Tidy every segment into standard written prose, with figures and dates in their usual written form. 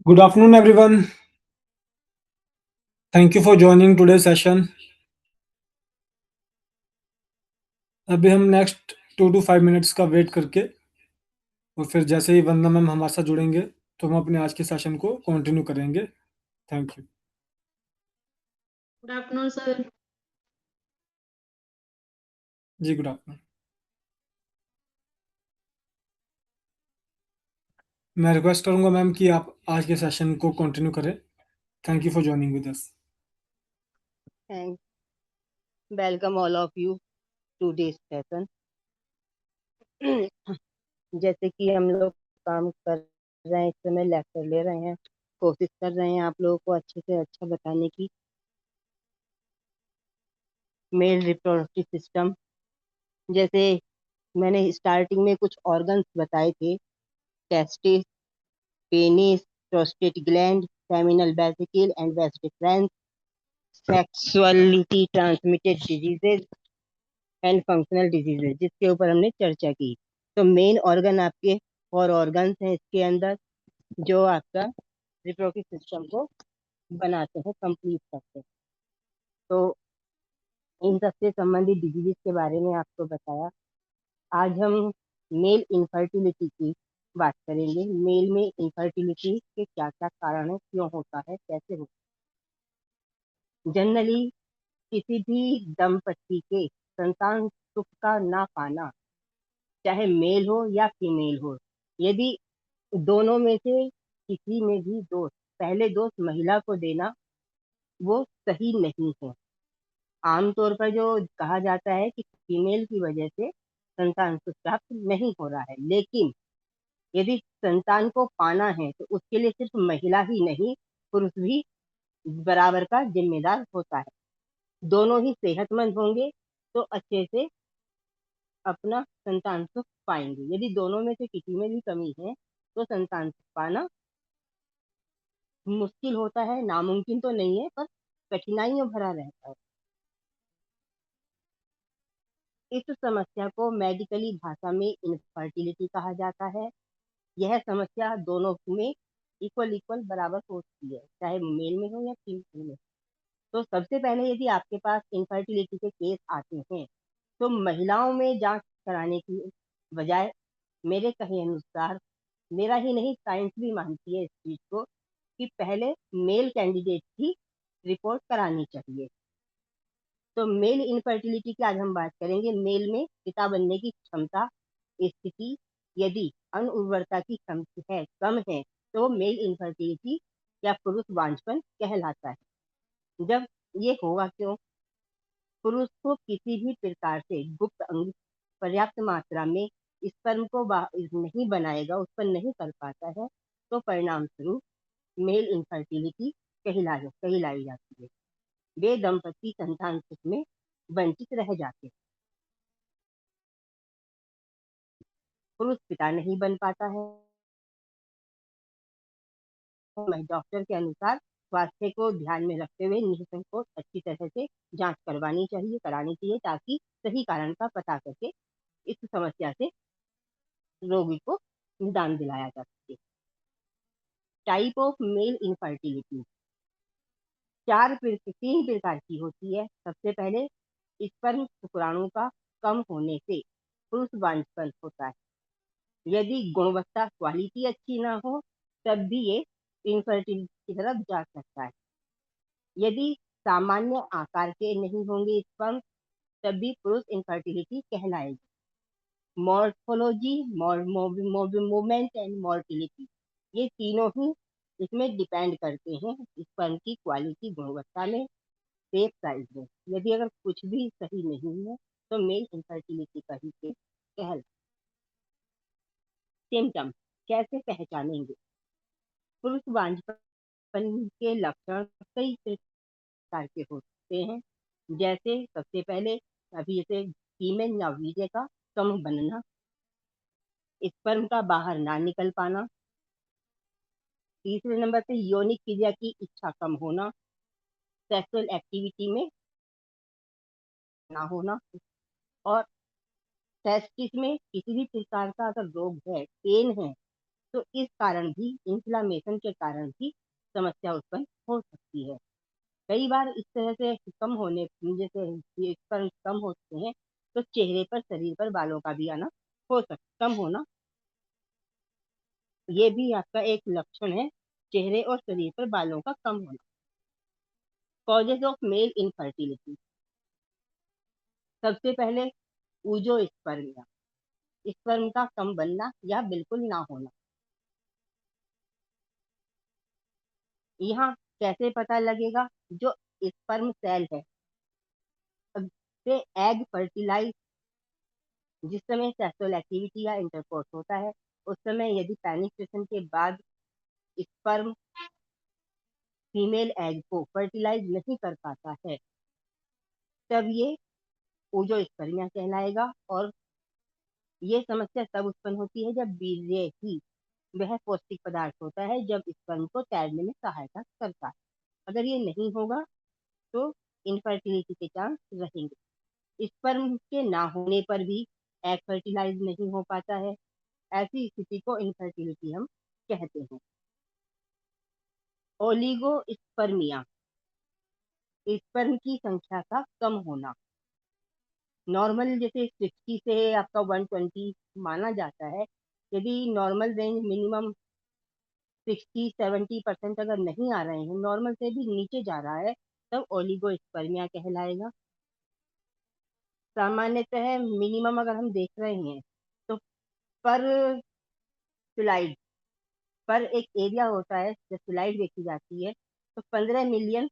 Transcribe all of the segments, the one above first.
Good afternoon, everyone. Thank you for joining today's session. अभी हम next 2 to 5 minutes का wait करके और फिर जैसे ही वंदना मैम हमारे साथ जुड़ेंगे तो हम अपने आज के सेशन को कंटिन्यू करेंगे। Thank you. Good afternoon sir. जी, गुड आफ्टरनून। मैं रिक्वेस्ट करूंगा मैम कि आप आज के सेशन को कंटिन्यू करें। Thank you for joining with us. And welcome all of you to this session. जैसे कि हम लोग काम कर रहे हैं, इस समय लेक्चर ले रहे हैं, कोशिश कर रहे हैं आप लोगों को अच्छे से अच्छा बताने की। मेल रिप्रोडक्टिव सिस्टम, जैसे मैंने स्टार्टिंग में कुछ ऑर्गन्स बताए थे, testis, penis, prostate gland, seminal vesicle and vas deferens, sexuality transmitted diseases and functional diseases, जिसके ऊपर हमने चर्चा की। तो मेन ऑर्गन आपके 4 ऑर्गन्स हैं इसके अंदर, जो आपका रिप्रोडक्टिव सिस्टम को बनाते हैं, कंप्लीट करते हैं। तो इन सबसे संबंधित डिजीज के बारे में आपको बताया। आज हम मेल इनफर्टिलिटी की बात करेंगे। मेल में इनफर्टिलिटी के क्या क्या कारण है, क्यों होता है, कैसे होता है। जनरली किसी भी दंपति के संतान सुख का ना पाना, चाहे मेल हो या फीमेल हो, यदि दोनों में से किसी में भी दोष, पहले दोष महिला को देना, वो सही नहीं है। आमतौर पर जो कहा जाता है कि फीमेल की वजह से संतान सुख प्राप्त नहीं हो रहा है, लेकिन यदि संतान को पाना है तो उसके लिए सिर्फ महिला ही नहीं, पुरुष भी बराबर का जिम्मेदार होता है। दोनों ही सेहतमंद होंगे तो अच्छे से अपना संतान सुख पाएंगे। यदि दोनों में से किसी में भी कमी है तो संतान सुख पाना मुश्किल होता है, नामुमकिन तो नहीं है, पर कठिनाइयों भरा रहता है। इस समस्या को मेडिकली भाषा में इनफर्टिलिटी कहा जाता है। यह समस्या दोनों में इक्वल इक्वल बराबर होती है, चाहे मेल में हो या फीमेल में। तो सबसे पहले यदि आपके पास इनफर्टिलिटी के केस आते हैं तो महिलाओं में जांच कराने की बजाय, मेरे कहे अनुसार, मेरा ही नहीं साइंस भी मानती है इस चीज को, कि पहले मेल कैंडिडेट की रिपोर्ट करानी चाहिए। तो मेल इनफर्टिलिटी की आज हम बात करेंगे। मेल में पिता बनने की क्षमता स्थिति, यदि अनुर्वरता की क्षमता है, कम है, तो मेल इनफर्टिलिटी या पुरुष वांछपन कहलाता है। जब ये होगा क्यों? पुरुष को किसी भी प्रकार से गुप्त अंग पर्याप्त मात्रा में स्पर्म को नहीं बनाएगा, उत्पन्न नहीं कर पाता है, तो परिणाम स्वरूप मेल इनफर्टिलिटी कहलाई जाती है। वे दंपति संतान सुख में वंचित रह जाते हैं। पुरुष पिता नहीं बन पाता है। डॉक्टर के अनुसार स्वास्थ्य को ध्यान में रखते हुए निःसंकोच अच्छी तरह से जांच करानी चाहिए, ताकि सही कारण का पता करके इस समस्या से रोगी को निदान दिलाया जा सके। टाइप ऑफ मेल इनफर्टिलिटी 3 प्रकार की होती है। सबसे पहले, स्पर्म शुक्राणु का कम होने से पुरुष वांछपन होता है। यदि गुणवत्ता क्वालिटी अच्छी ना हो तब भी ये इनफर्टिलिटी की तरफ जा सकता है। यदि सामान्य आकार के नहीं होंगे स्पर्म, तब भी पुरुष इनफर्टिलिटी कहलाएगी। मॉर्फोलॉजी, मूवमेंट एंड मोर्टिलिटी, ये तीनों ही इसमें डिपेंड करते हैं स्पर्म की क्वालिटी, गुणवत्ता में, शेप, साइज में। यदि अगर कुछ भी सही नहीं है तो मेल इनफर्टिलिटी का ही केस कहलाएगा। सिम्टम कैसे पहचानेंगे? पुरुष वांछपन के लक्षण कई प्रकार के होते हैं। जैसे सबसे पहले, अभी जैसे फीमेल या वीर्य का कम बनना, स्पर्म का बाहर ना निकल पाना, तीसरे नंबर पे यौनिक क्रिया की इच्छा कम होना, सेक्सुअल एक्टिविटी में ना होना, और टेस्टिस में किसी भी प्रकार का अगर रोग है, पेन है, तो इस कारण भी, इन्फ्लामेशन के कारण भी समस्या उत्पन्न हो सकती है। कई बार इस तरह से कम होने, जैसे ये स्पर्म कम होते हैं, तो चेहरे पर, शरीर पर बालों का भी आना हो सकता, कम होना, ये भी आपका एक लक्षण है, चेहरे और शरीर पर बालों का कम होना। कॉजेज ऑफ मेल इनफर्टिलिटी, सबसे पहले ऊजो स्पर्मिया, स्पर्म का कम बनना या बिल्कुल ना होना। यहाँ कैसे पता लगेगा? जो स्पर्म सेल है, अब से एग फर्टिलाइज, जिस समय सेक्सुअल एक्टिविटी या इंटरकोर्स होता है, उस समय यदि पेनिट्रेशन के बाद स्पर्म फीमेल एग को फर्टिलाइज नहीं कर पाता है, तब ये ओजोस्पर्मिया कहलाएगा। और ये समस्या तब उत्पन्न होती है जब वीर्य ही वह पौष्टिक पदार्थ होता है जब स्पर्म को तैरने में सहायता करता है। अगर ये नहीं होगा तो इनफर्टिलिटी के चांस रहेंगे। स्पर्म के ना होने पर भी एग फर्टिलाइज नहीं हो पाता है, ऐसी स्थिति को इनफर्टिलिटी हम कहते हैं। ओलिगोस्पर्मिया, स्पर्म की संख्या का कम होना। नॉर्मल जैसे 60 से आपका 120 माना जाता है, यदि नॉर्मल रेंज मिनिमम 60-70% अगर नहीं आ रहे हैं, नॉर्मल से भी नीचे जा रहा है, तब ओलिगोस्पर्मिया कहलाएगा। सामान्यतः मिनिमम अगर हम देख रहे हैं तो पर स्लाइड, पर एक एरिया होता है जब स्लाइड देखी जाती है, तो 15 मिलियन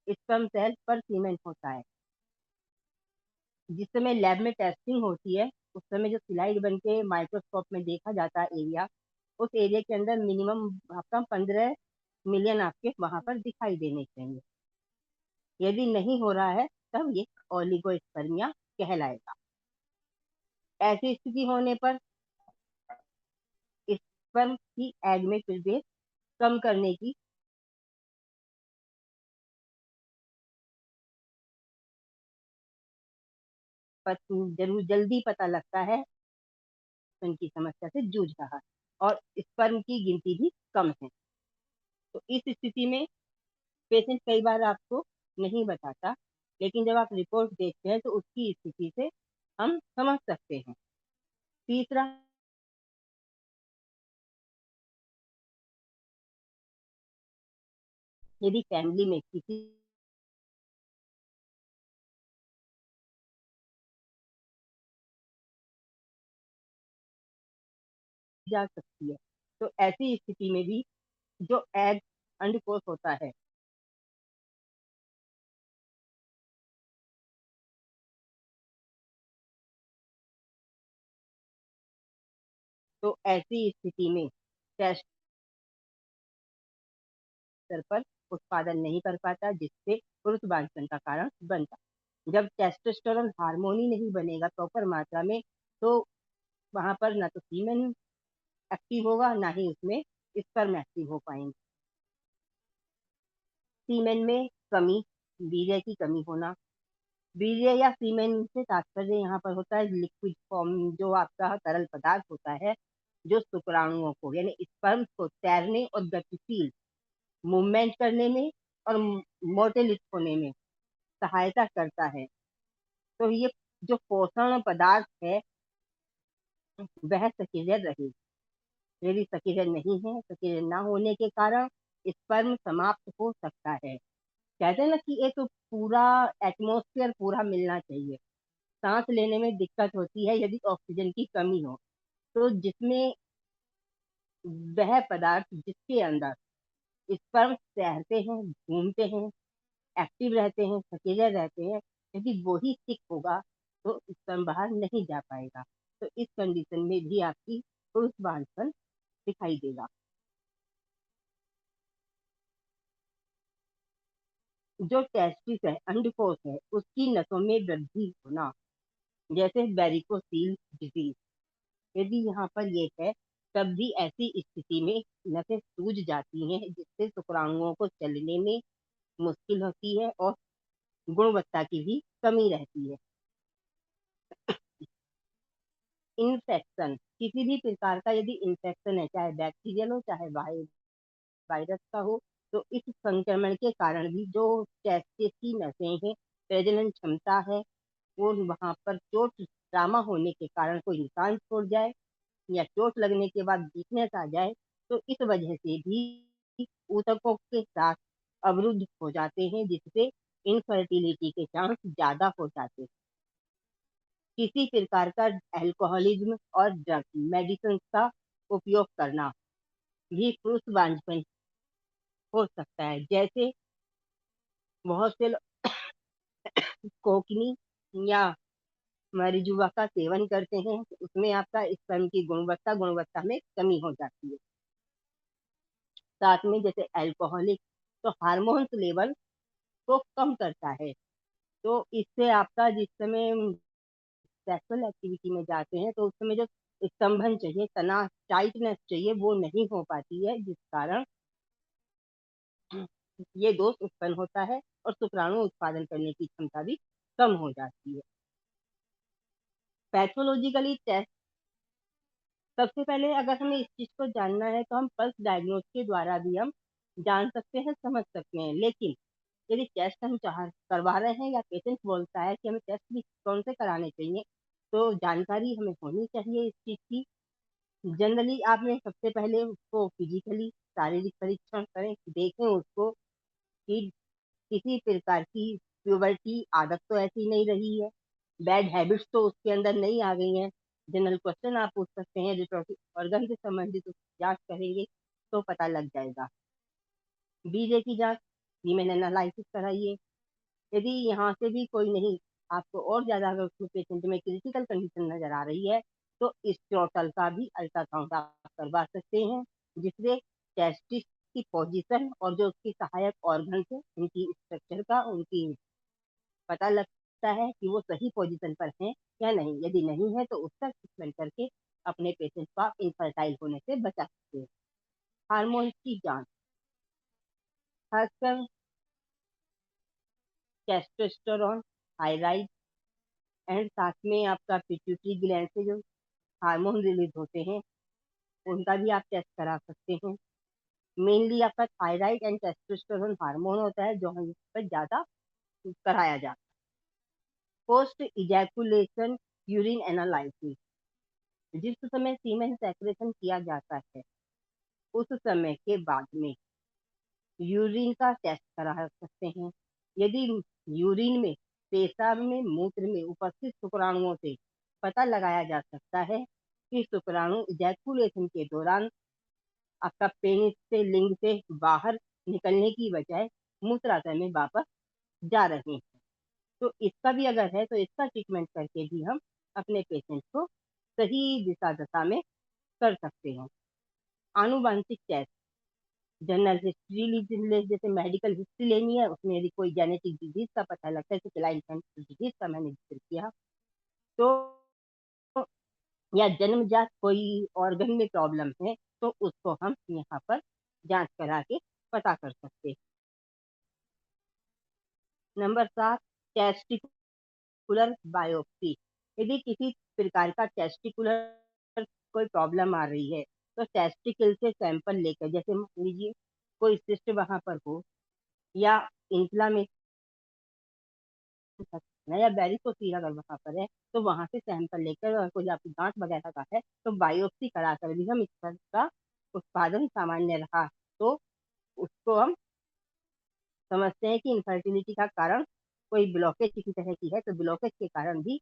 स्पर्म सेल पर सीमेन होता है। जिस समय लैब में टेस्टिंग होती है, उस समय जो स्लाइड बन के माइक्रोस्कोप में देखा जाता है एरिया, उस एरिया के अंदर मिनिमम आपका 15 मिलियन आपके वहां पर दिखाई देने चाहिए। यदि नहीं हो रहा है तब ये ओलिगोस्पर्मिया कहलाएगा। ऐसी स्थिति होने पर स्पर्म की एग में प्रवेश कम करने की जरूर जल्दी पता लगता है उनकी समस्या से जूझ रहा है और स्पर्म की गिनती भी कम है। तो इस स्थिति में पेशेंट कई बार आपको नहीं बताता, लेकिन जब आप रिपोर्ट देखते हैं तो उसकी स्थिति से हम समझ सकते हैं। तीसरा, यदि फैमिली में किसी जा सकती है, तो ऐसी स्थिति में भी जो एग अंडकोश होता है, तो ऐसी स्थिति में टेस्ट स्तर पर उत्पादन नहीं कर पाता, जिससे पुरुष वांछन का कारण बनता। जब टेस्टोस्टेरोन हार्मोन ही नहीं बनेगा प्रॉपर मात्रा में, तो वहां पर ना तो सीमेन एक्टिव होगा, ना ही उसमें स्पर्म एक्टिव हो पाएंगे। सीमेन में कमी, वीर्य की कमी होना। वीर्य या सीमेन से तात्पर्य यहाँ पर होता है लिक्विड फॉर्म, जो आपका तरल पदार्थ होता है, जो शुक्राणुओं को यानी स्पर्म को तैरने और गतिशील मूवमेंट करने में और मोटिलिट होने में सहायता करता है। तो ये जो पोषण पदार्थ है वह सक्रिय रहे। यदि सक्रिय नहीं है, सक्रिय ना होने के कारण स्पर्म समाप्त हो सकता है। कहते हैं ना कि एक पूरा एटमॉस्फेयर पूरा मिलना चाहिए। सांस लेने में दिक्कत होती है यदि ऑक्सीजन की कमी हो, तो जिसमें वह पदार्थ जिसके अंदर स्पर्म तैरते हैं, घूमते हैं, एक्टिव रहते हैं, सक्रिय रहते हैं, यदि वो ही सिक होगा तो स्पर्म बाहर नहीं जा पाएगा। तो इस कंडीशन में भी आपकी पुरुष बांझपन दिखाई देगा। जो टेस्टिस है, अंडकोश है, उसकी नसों में वृद्धि होना, जैसे वेरिकोसील डिजीज, यदि यहाँ पर ये है, तब भी ऐसी स्थिति में नसें सूज जाती हैं, जिससे शुक्राणुओं को चलने में मुश्किल होती है और गुणवत्ता की भी कमी रहती है। इन्फेक्शन, किसी भी प्रकार का यदि इन्फेक्शन है, चाहे बैक्टीरियल हो चाहे वायरस का हो, तो इस संक्रमण के कारण भी जो टेस्टिस की नसें हैं, प्रजनन क्षमता है, वो वहां पर चोट ट्रामा होने के कारण कोई निशान छोड़ जाए या चोट लगने के बाद वीकनेस आ जाए, तो इस वजह से भी ऊतकों के साथ अवरुद्ध हो जाते हैं, जिससे इनफर्टिलिटी के चांस ज्यादा हो जाते हैं। किसी प्रकार का अल्कोहलिज्म और ड्रग मेडिसिन का उपयोग करना भी पुरुष बांझपन हो सकता है। जैसे बहुत से कोकनी या मरिजुआ का सेवन करते हैं, तो उसमें आपका स्पर्म की गुणवत्ता में कमी हो जाती है। साथ में जैसे अल्कोहलिक तो हार्मोन्स लेवल को कम करता है, तो इससे आपका जिस समय सेक्सुअल एक्टिविटी में जाते हैं तो उस समय जो स्तंभन चाहिए, तना टाइटनेस चाहिए, वो नहीं हो पाती है, जिस कारण ये दोष उत्पन्न होता है और शुक्राणु उत्पादन करने की क्षमता भी कम हो जाती है। पैथोलॉजिकली टेस्ट, सबसे पहले अगर हमें इस चीज को जानना है तो हम पल्स डायग्नोज के द्वारा भी हम जान सकते हैं, समझ सकते हैं। लेकिन यदि टेस्ट हम करवा रहे हैं या पेशेंट बोलता है कि हमें टेस्ट भी कौन से कराने चाहिए, तो जानकारी हमें होनी चाहिए इस चीज की। जनरली आपने सबसे पहले उसको फिजिकली शारीरिक परीक्षण करें, देखें उसको कि किसी प्रकार की प्यूबर्टी आदत तो ऐसी नहीं रही है, बैड हैबिट्स तो उसके अंदर नहीं आ गई हैं। जनरल क्वेश्चन आप पूछ सकते हैं, रिप्रोडक्टिव ऑर्गन से संबंधित जांच करेंगे तो पता लग जाएगा। बीजे की जांच, हीमेन एनालिसिस कराइए। यदि यहाँ से भी कोई नहीं, आपको और ज्यादा अगर उसमें पेशेंट में क्रिटिकल कंडीशन नजर आ रही है, तो इस टोटल का भी अल्ट्रासाउंड आप करवा सकते हैं, जिससे टेस्टिस की पोजीशन और जो उसकी सहायक ऑर्गन है उनकी स्ट्रक्चर का, उनकी पता लगता है कि वो सही पोजीशन पर हैं या नहीं। यदि नहीं है तो उसका ट्रीटमेंट करके अपने पेशेंट को आप इनफर्टाइल होने से बचा सकते हैं। हार्मोन की जांच, खासकर टेस्टोस्टेरोन, थायराइड एंड साथ में आपका पिट्यूटरी ग्लैंड से जो हार्मोन रिलीज होते हैं, उनका भी आप टेस्ट करा सकते हैं। मेनली आपका थायराइड एंड टेस्टोस्टेरोन हार्मोन होता है जो हम इस पर ज्यादा कराया जाता है। पोस्ट इजैकुलेशन यूरिन एनालिसिस, जिस समय सीमेन सेक्रेशन किया जाता है उस समय के बाद में यूरिन का टेस्ट करा सकते हैं। यदि यूरिन में, पेशाब में, मूत्र में उपस्थित शुक्राणुओं से पता लगाया जा सकता है कि शुक्राणु इजैकुलेशन के दौरान आपका पेनिस से, लिंग से बाहर निकलने की बजाय मूत्राशय में वापस जा रहे हैं, तो इसका भी अगर है तो इसका ट्रीटमेंट करके भी हम अपने पेशेंट को सही दिशा दशा में कर सकते हैं। आनुवंशिक टेस्ट, जनरल हिस्ट्री जैसे मेडिकल हिस्ट्री लेनी है, उसमें यदि कोई जेनेटिक डिजीज का पता लगता है, जैसे क्लाइंट डिजीज का मैंने जिक्र किया, तो या जन्मजात कोई ऑर्गन में प्रॉब्लम है तो उसको हम यहाँ पर जांच करा के पता कर सकते हैं। नंबर 7, टेस्टिकुलर बायोप्सी, यदि किसी प्रकार का टेस्टिकुलर कोई प्रॉब्लम आ रही है तो टेस्टिकल से सैंपल लेकर, जैसे मान लीजिए कोई सिस्ट वहां पर हो या इन्फ्लामेशन या बैरिकोसील अगर वहां पर है, तो वहां से सैंपल लेकर, और कोई आपकी गांठ वगैरह का है तो बायोप्सी कराकर भी हम इस पर का उत्पादन सामान्य रहा तो उसको हम समझते हैं कि इनफर्टिलिटी का कारण कोई ब्लॉकेज किसी तरह की है, तो ब्लॉकेज के कारण भी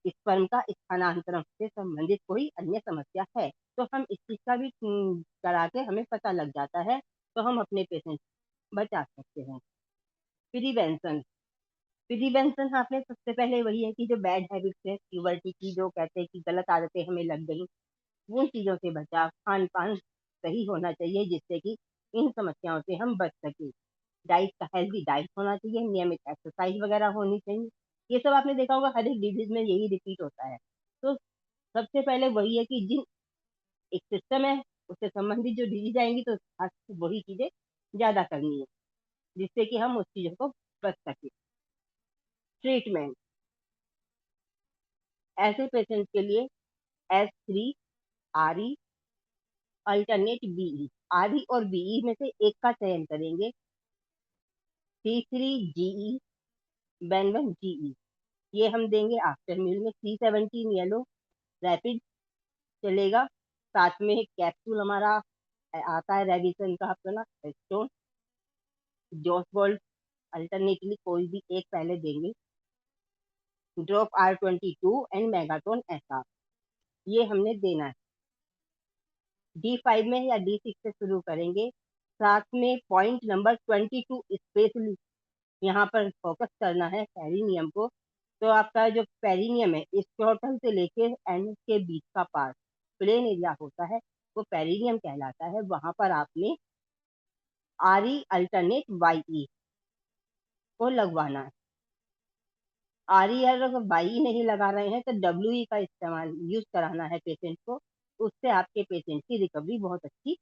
स्पर्म का स्थानांतरण से संबंधित कोई अन्य समस्या है, तो हम इस चीज का भी करा के हमें पता लग जाता है, तो हम अपने पेशेंट बचा सकते हैं। प्रिवेंशन, प्रिवेंशन आपने सबसे पहले वही है कि जो बैड हैबिट्स है, प्यूबर्टी की जो कहते हैं कि गलत आदतें हमें लग गई, उन चीजों से बचाव, खान पान सही होना चाहिए जिससे कि इन समस्याओं से हम बच सके। डाइट का हेल्दी डाइट होना चाहिए, नियमित एक्सरसाइज वगैरह होनी चाहिए। ये सब आपने देखा होगा हर एक डिजीज में यही रिपीट होता है, तो सबसे पहले वही है कि जिन एक सिस्टम है उससे संबंधित जो डिजीज आएंगी तो खास वही चीजें ज्यादा करनी है जिससे कि हम उस चीजों को बच सके। ट्रीटमेंट, ऐसे पेशेंट के लिए S3 RE alternate BE। RE और BE में से एक का चयन करेंगे। C3GE Ben1GE ये हम देंगे आफ्टर मील में। C17 येलो रैपिड चलेगा। साथ में एक कैप्सूल हमारा आता है रेविसन का अपना स्टोन जॉसबॉल्ट अल्टरनेटली कोई भी एक पहले देंगे। ड्रॉप R22 एंड मेगाटोन SR ये हमने देना है। D5 में या D6 से शुरू करेंगे। साथ में पॉइंट नंबर 22 स्पेशली यहाँ पर फोकस करना है पेरिनियम को। तो आपका जो पेरिनियम है स्क्रोटल से लेके एंड के बीच का पार्ट प्लेन एरिया होता है वो पेरिनियम कहलाता है। वहां पर आपने RE अल्टरनेट YE को लगवाना है। RE अगर YE नहीं लगा रहे हैं तो WE का इस्तेमाल यूज कराना है पेशेंट को। उससे आपके पेशेंट की रिकवरी बहुत अच्छी।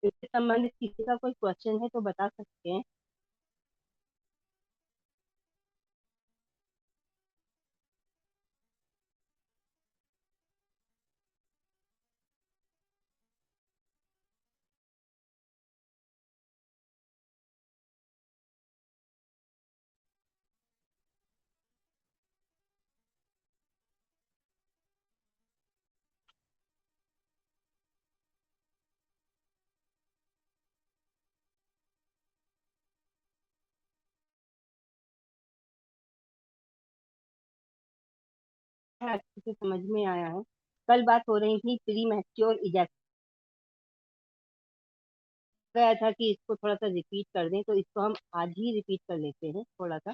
इससे संबंधित किसी का कोई क्वेश्चन है तो बता सकते हैं। अच्छे से समझ में आया है। कल बात हो रही थी प्री मैच्योर इजैक्ट गया था कि इसको थोड़ा सा रिपीट कर दें तो इसको हम आज ही रिपीट कर लेते हैं थोड़ा सा।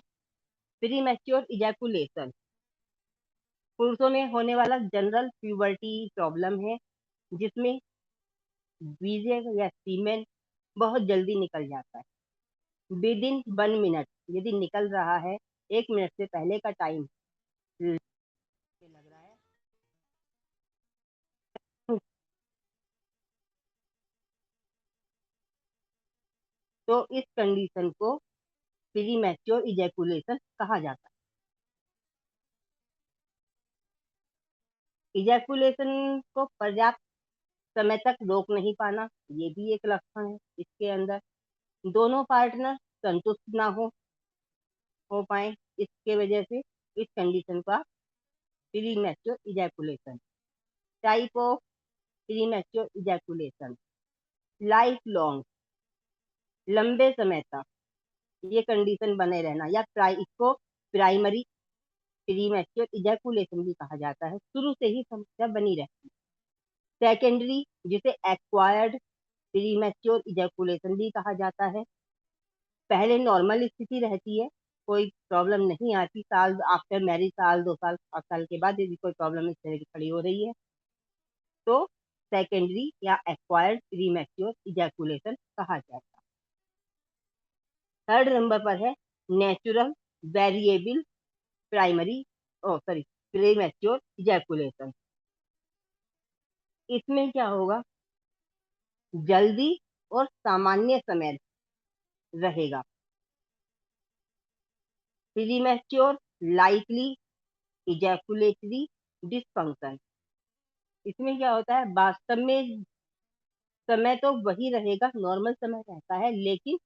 प्री मैच्योर इजैकुलेशन पुरुषों में होने वाला जनरल प्यूबर्टी प्रॉब्लम है जिसमें बीजे या सीमेन बहुत जल्दी निकल जाता है विद इन 1 मिनट। यदि निकल रहा है 1 मिनट से पहले का टाइम लग रहा है तो इस कंडीशन को प्री मैच्योर इजैकुलेशन कहा जाता है। इजैकुलेशन को पर्याप्त समय तक रोक नहीं पाना ये भी एक लक्षण है इसके अंदर। दोनों पार्टनर संतुष्ट ना हो पाए इसके वजह से इस कंडीशन का pre mature ejaculation. Type of pre mature ejaculation life long लंबे समय तक ये कंडीशन बने रहना या इसको प्राइमरी प्री मैच्योर इजैकुलेशन भी कहा जाता है। शुरू से ही समस्या बनी रहती है। सेकेंडरी जिसे एक्वायर्ड प्री मैच्योर इजैकुलेशन भी कहा जाता है। पहले नॉर्मल स्थिति रहती है कोई प्रॉब्लम नहीं आती। साल आफ्टर मैरिज साल 2 साल 5 साल के बाद यदि कोई प्रॉब्लम इस तरह की खड़ी हो रही है तो सेकेंडरी या एक्वायर्ड प्रीमैच्योर इजैकुलेशन कहा जाता है। थर्ड नंबर पर है natural variable primary sorry premature ejaculation. इसमें क्या होगा जल्दी और सामान्य समय रहेगा। प्रीमैच्योर लाइटली इजैकुलेटरी डिसफंक्शन इसमें क्या होता है वास्तव में समय तो वही रहेगा नॉर्मल समय रहता है लेकिन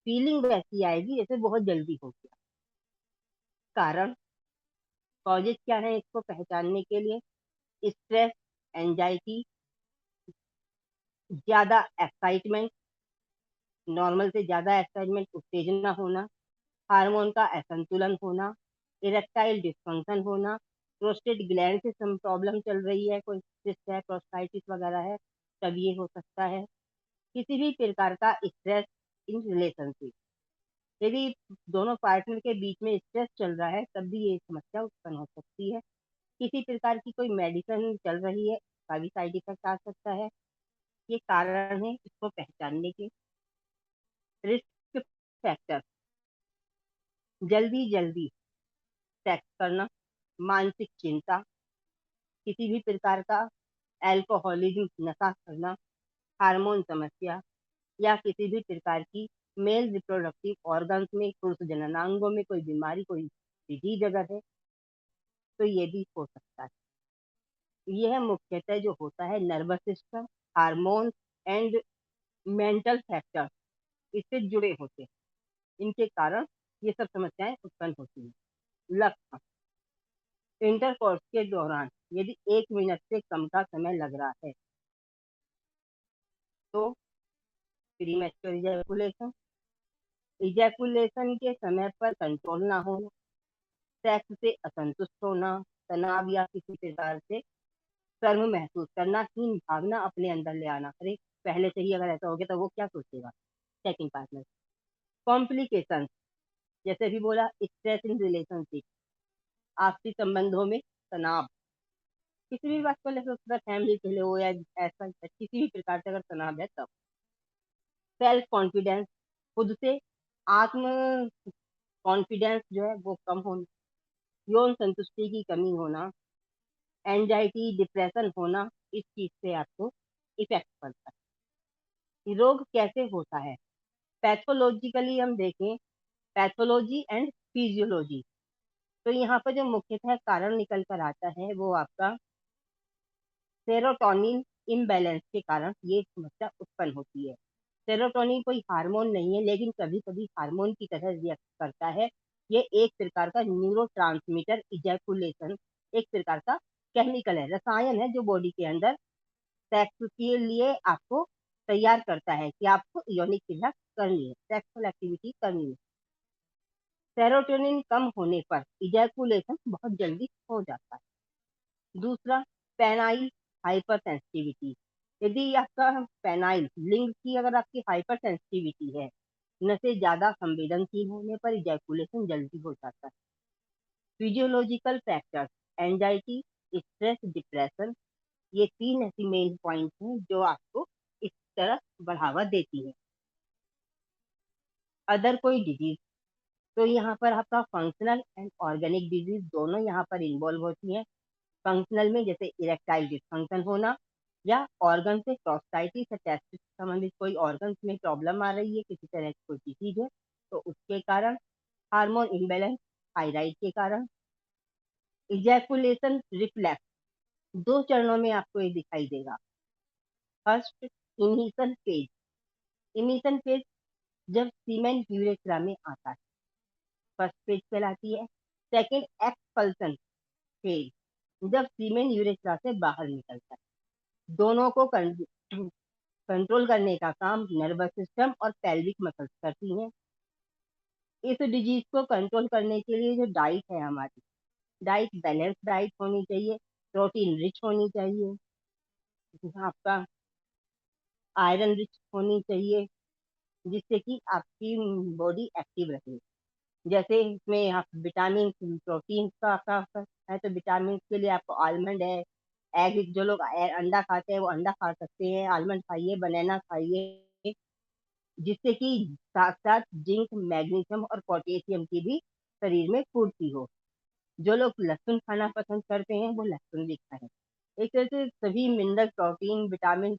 फीलिंग वैसी आएगी जैसे बहुत जल्दी हो गया। कारण कॉजेज क्या है इसको पहचानने के लिए स्ट्रेस एंजाइटी ज्यादा एक्साइटमेंट नॉर्मल से ज्यादा एक्साइटमेंट उत्तेजना होना हार्मोन का असंतुलन होना इरेक्टाइल डिस्फंक्शन होना प्रोस्टेट ग्लैंड से सम प्रॉब्लम चल रही है कोई सिस्ट है प्रोस्टाइटिस वगैरह है तब ये हो सकता है। किसी भी प्रकार का स्ट्रेस इन रिलेशनशिप यदि दोनों पार्टनर के बीच में स्ट्रेस चल रहा है तब भी ये समस्या उत्पन्न हो सकती है। किसी प्रकार की कोई मेडिसिन चल रही है उसका भी साइड इफेक्ट आ सकता है। ये कारण है इसको पहचानने के। रिस्क फैक्टर जल्दी जल्दी सेक्स करना मानसिक चिंता किसी भी प्रकार का एल्कोहलिज्म नशा करना हार्मोन समस्या या किसी भी प्रकार की मेल रिप्रोडक्टिव ऑर्गन्स में पुरुष जननांगों में कोई बीमारी कोई डिजीज अगर है तो ये भी हो सकता है। यह मुख्यतः जो होता है nervous system, hormone and mental factor इससे जुड़े होते हैं। इनके कारण ये सब समस्याएं उत्पन्न होती हैं। लक्षण: इंटरकोर्स के दौरान यदि 1 मिनट से कम का समय लग रहा है तो प्रीमैच्योर इजैकुलेशन, इजैकुलेशन के समय पर कंट्रोल ना होना, सेक्स से असंतुष्ट होना, तनाव या किसी प्रकार से शर्म महसूस करना, हीन भावना अपने अंदर ले आना। अरे पहले से ही अगर ऐसा हो गया तो वो क्या सोचेगा सेकंड पार्टनर। कॉम्प्लिकेशन, जैसे भी बोला, स्ट्रेस इन रिलेशनशिप, आपसी संबंधों में तनाव, किसी भी बात को लेकर फैमिली के लिए हो या ऐसा किसी भी प्रकार से अगर तनाव है तब। सेल्फ कॉन्फिडेंस, खुद से आत्म कॉन्फिडेंस जो है वो कम होना, यौन संतुष्टि की कमी होना, एंजाइटी डिप्रेशन होना, इस चीज से आपको इफेक्ट पड़ता है। रोग कैसे होता है? पैथोलॉजिकली हम देखें, पैथोलॉजी एंड फिजियोलॉजी, तो यहाँ पर जो मुख्यतः कारण निकल कर आता है वो आपका सेरोटोनिन इम्बैलेंस के कारण ये समस्या उत्पन्न होती है। सेरोटोनिन कोई हार्मोन नहीं है, लेकिन कभी कभी हार्मोन की तरह रिएक्ट करता है। ये एक प्रकार का न्यूरोट्रांसमीटर इजैकुलेशन एक प्रकार का केमिकल है, रसायन है, जो बॉडी के अंदर सेक्स के लिए आपको तैयार करता है कि आपको यौनिक क्रिया करनी है, सेक्सुअल एक्टिविटी करनी है। सेरोटोनिन कम होने पर इजैकुलेशन बहुत जल्दी हो जाता है। दूसरा, पेनाइल हाइपरसेंसिटिविटी, यदि आपका पेनाइल लिंग की अगर आपकी हाइपर सेंसिटिविटी है, नसें ज्यादा संवेदनशील होने पर इजैकुलेशन जल्दी हो जाता है। Physiological factors, anxiety, stress, depression, ये 3 ऐसी मेन पॉइंट हैं जो आपको इस तरह बढ़ावा देती है। अदर कोई डिजीज, तो यहाँ पर आपका फंक्शनल एंड ऑर्गेनिक डिजीज दोनों यहाँ पर इन्वॉल्व होती हैं। फंक्शनल में जैसे इरेक्टाइल डिसफंक्शन होना, या ऑर्गन से प्रोस्टाइटिस या टेस्टिस संबंधित कोई ऑर्गन में प्रॉब्लम आ रही है, किसी तरह की कोई डिजीज है तो उसके कारण। हार्मोन इम्बैलेंस, थायराइड के कारण। इजैकुलेशन रिफ्लेक्स 2 चरणों में आपको ये दिखाई देगा। First, emission phase, emission phase जब सीमेन यूरेथ्रा में आता है, फर्स्ट फेज कहलाती है। सेकेंड, एक्सपल्सन फेज, जब सीमेन यूरेथ्रा से बाहर निकलता है। दोनों को कंट्रोल करने का काम नर्वस सिस्टम और पेल्विक मसल्स करती हैं। इस डिजीज को कंट्रोल करने के लिए जो डाइट है हमारी, डाइट बैलेंस डाइट होनी चाहिए, प्रोटीन रिच होनी चाहिए, आपका आयरन रिच होनी चाहिए, जिससे कि आपकी बॉडी एक्टिव रहे। जैसे इसमें आप विटामिन प्रोटीन का आपका है तो विटामिन के लिए आपको आलमंड है, एग, जो लोग अंडा खाते हैं वो अंडा खा सकते हैं, आलमंड खाइए, बनाना खाइए, जिससे कि साथ साथ जिंक, मैग्नीशियम और पोटेशियम की भी शरीर में पूर्ति हो। जो लोग लहसुन खाना पसंद करते हैं वो लहसुन भी खाएं। एक तरह से सभी मिनरल, प्रोटीन, विटामिन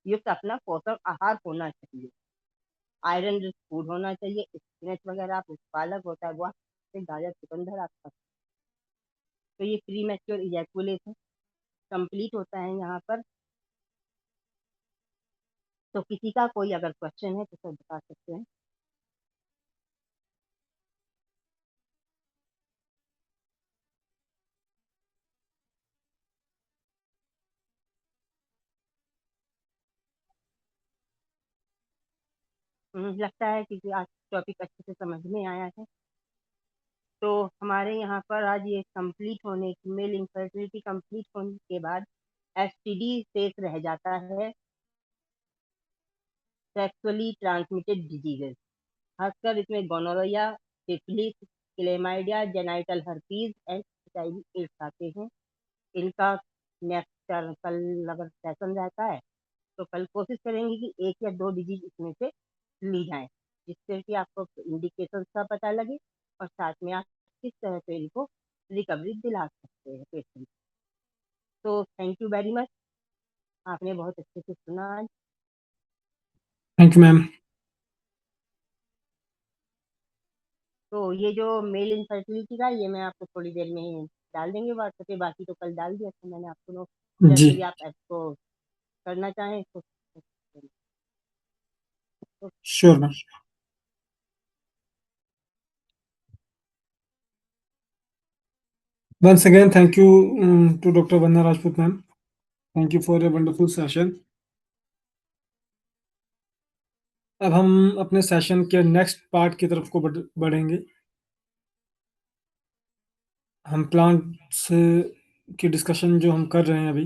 युक्त अपना पोषक आहार होना चाहिए। आयरन रिच फूड होना चाहिए, स्पिनच वगैरह, आप पालक होता है वो गाजर, चुकंदर आप खा। तो ये प्री मैच्योर इजैकुलेशन कंप्लीट होता है यहाँ पर। तो किसी का कोई अगर क्वेश्चन है तो सब बता सकते हैं। लगता है कि आज टॉपिक अच्छे से समझ में आया है। तो हमारे यहाँ पर आज ये कंप्लीट होने, मेल इनफर्टिलिटी कंप्लीट होने के बाद एसटीडी शेष रह जाता है, सेक्सुअली ट्रांसमिटेड डिजीजेस। खासकर इसमें gonorrhoea, syphilis, chlamydia, genital herpes and HIV AIDS आते हैं। इनका नेक्स्ट कल अगर सेशन रहता है तो कल कोशिश करेंगे कि 1 या 2 डिजीज इसमें से ली जाए, जिससे कि आपको इंडिकेशन का पता लगे और साथ में आप किस तरह से इनको रिकवरी दिला सकते हैं पेशेंट। तो थैंक यू वेरी मच, आपने बहुत अच्छे से सुना आज। Thank you ma'am. तो ये जो मेल इनफर्टिलिटी का ये मैं आपको थोड़ी देर में डाल देंगे व्हाट्सएप पे, बाकी तो कल डाल दिया था मैंने आपको नोट। जी, जैसे भी आप ऐप को करना चाहें तो sure ma'am. Once again, thank you to Dr. Vanna Rajput ma'am. Thank you for a wonderful session. अब हम अपने सेशन के नेक्स्ट पार्ट की तरफ को बढ़ेंगे। हम प्लांट्स की डिस्कशन जो हम कर रहे हैं अभी,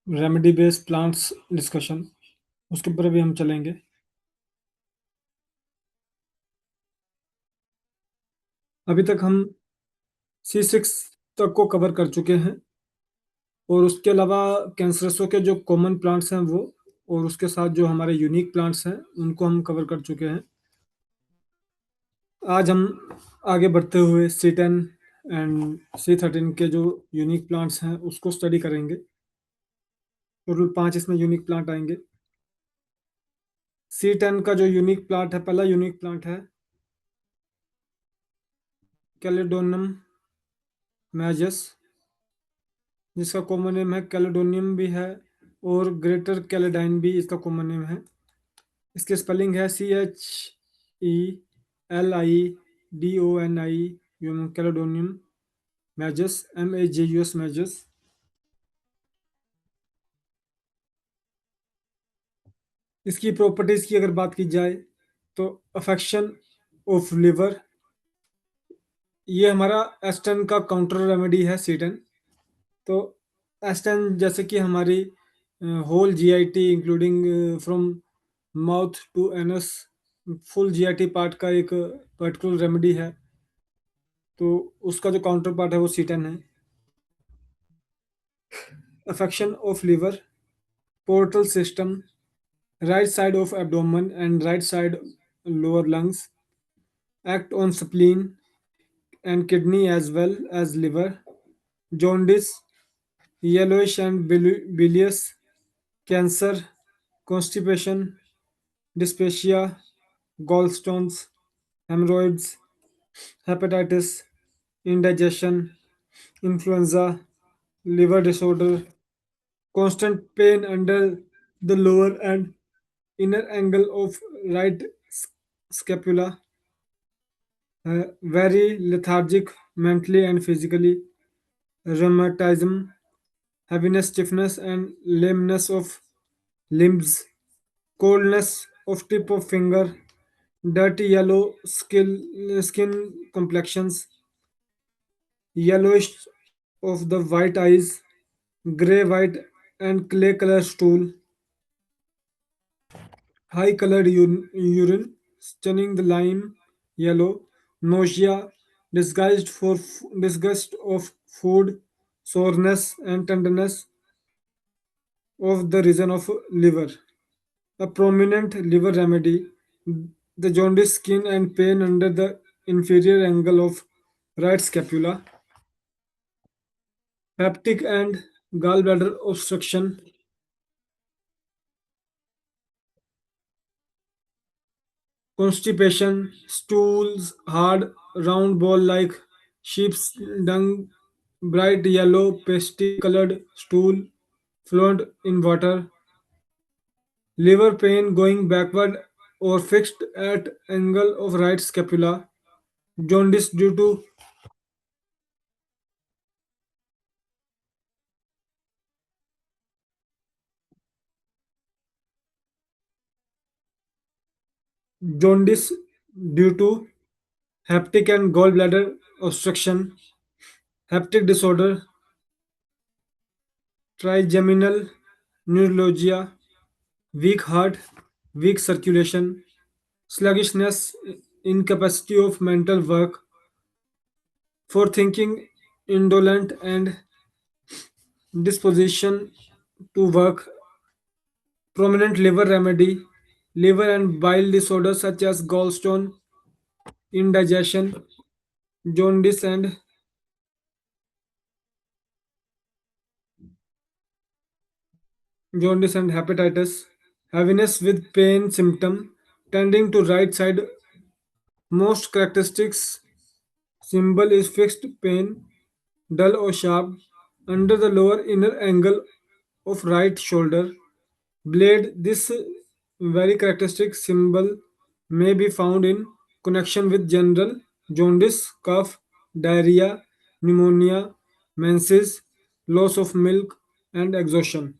रेमेडी बेस्ड प्लांट्स डिस्कशन, उसके ऊपर अभी हम चलेंगे। अभी तक हम C6 तक को कवर कर चुके हैं, और उसके अलावा कैंसरसों के जो कॉमन प्लांट्स हैं वो, और उसके साथ जो हमारे यूनिक प्लांट्स हैं उनको हम कवर कर चुके हैं। आज हम आगे बढ़ते हुए C10 एंड C13 के जो यूनिक प्लांट्स हैं उसको स्टडी करेंगे। टोटल 5 इसमें यूनिक प्लांट आएंगे। C10 का जो यूनिक प्लांट है, पहला यूनिक प्लांट है कैलेडोनियम मैजस, जिसका कॉमन नेम है कैलेडोनियम भी है, और ग्रेटर कैलेडाइन भी इसका कॉमन नेम है। इसकी स्पेलिंग है CHELIDONI, कैलेडोनियम मैजस, MAJUS मैजस। इसकी प्रॉपर्टीज की अगर बात की जाए तो अफेक्शन ऑफ लिवर, ये हमारा एस्टन का काउंटर रेमेडी है C10। तो एस्टन जैसे कि हमारी whole GIT including from mouth to anus, full GIT part का एक पर्टिकुलर रेमेडी है, तो उसका जो काउंटर पार्ट है वो C10 है। Affection of liver, portal system, right side of abdomen and right side lower lungs, act on spleen and kidney as well as liver, jaundice, yellowish and bilious, cancer, constipation, dyspepsia, gallstones, hemorrhoids, hepatitis, indigestion, influenza, liver disorder, constant pain under the lower and inner angle of right scapula, very lethargic mentally and physically, rheumatism, heaviness, stiffness, and lameness of limbs, coldness of tip of finger, dirty yellow skin complexions, yellowish of the white eyes, gray white and clay color stool, high colored urine, stunning the lime yellow, nausea, disgust of food, soreness and tenderness of the region of liver. A prominent liver remedy, the jaundice skin and pain under the inferior angle of right scapula, peptic and gallbladder obstruction, constipation, stools, hard, round ball like sheep's dung, bright yellow, pasty colored stool, fluent in water, liver pain going backward or fixed at angle of right scapula, jaundice due to jaundice due to hepatic and gallbladder obstruction, hepatic disorder, trigeminal neuralgia, weak heart, weak circulation, sluggishness, incapacity of mental work, for thinking, indolent, and disposition to work, prominent liver remedy, liver and bile disorders such as gallstone, indigestion, jaundice, and hepatitis, heaviness with pain symptom tending to right side, most characteristics Symbol is fixed pain, dull or sharp, under the lower inner angle of right shoulder blade. This very characteristic symbol may be found in connection with general jaundice, cough, diarrhea, pneumonia, menses, loss of milk, and exhaustion.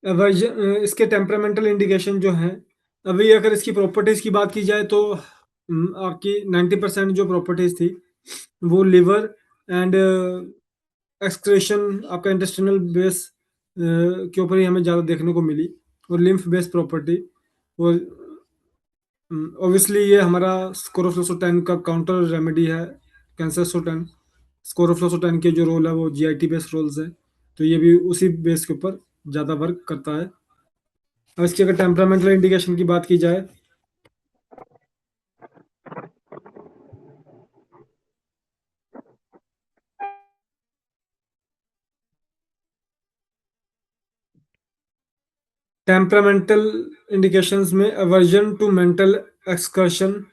इसके temperamental indication जो हैं, अभी अगर इसकी properties की बात की जाए तो आपकी 90% जो प्रॉपर्टीज थी वो लिवर एंड एक्सक्रेशन, आपका इंटेस्टिनल बेस के ऊपर ही हमें ज़्यादा देखने को मिली, और लिम्फ बेस्ड प्रॉपर्टी। और ऑब्वियसली ये हमारा स्कोरोफ्लोसोटेन का काउंटर रेमेडी है कैंसर सोटेन। स्कोरोफ्लोसोटेन के जो रोल है वो जीआईटी बेस्ड रोल्स है, तो ये भी उसी बेस के ऊपर ज़्यादा वर्क करता है। अब इसकी अगर टेम्परामेंटल इंडिकेशन की बात की जाए, टेम्परामेंटल इंडिकेशंस में aversion to mental excursion,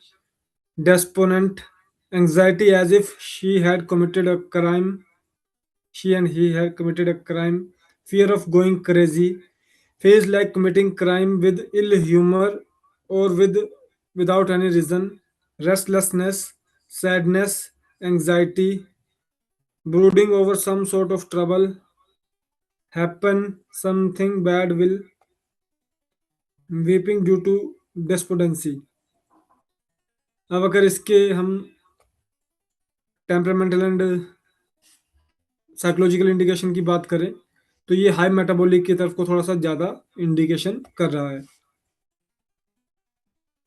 desponent, anxiety as if she and he had committed a crime, fear of going crazy, feels like committing crime with ill humor or without any reason, restlessness, sadness, anxiety, brooding over some sort of trouble, happen something bad will, weeping due to despondency. अब अगर इसके हम temperamental and psychological indication की बात करें तो ये high metabolic की तरफ को थोड़ा सा ज़्यादा इंडिकेशन कर रहा है।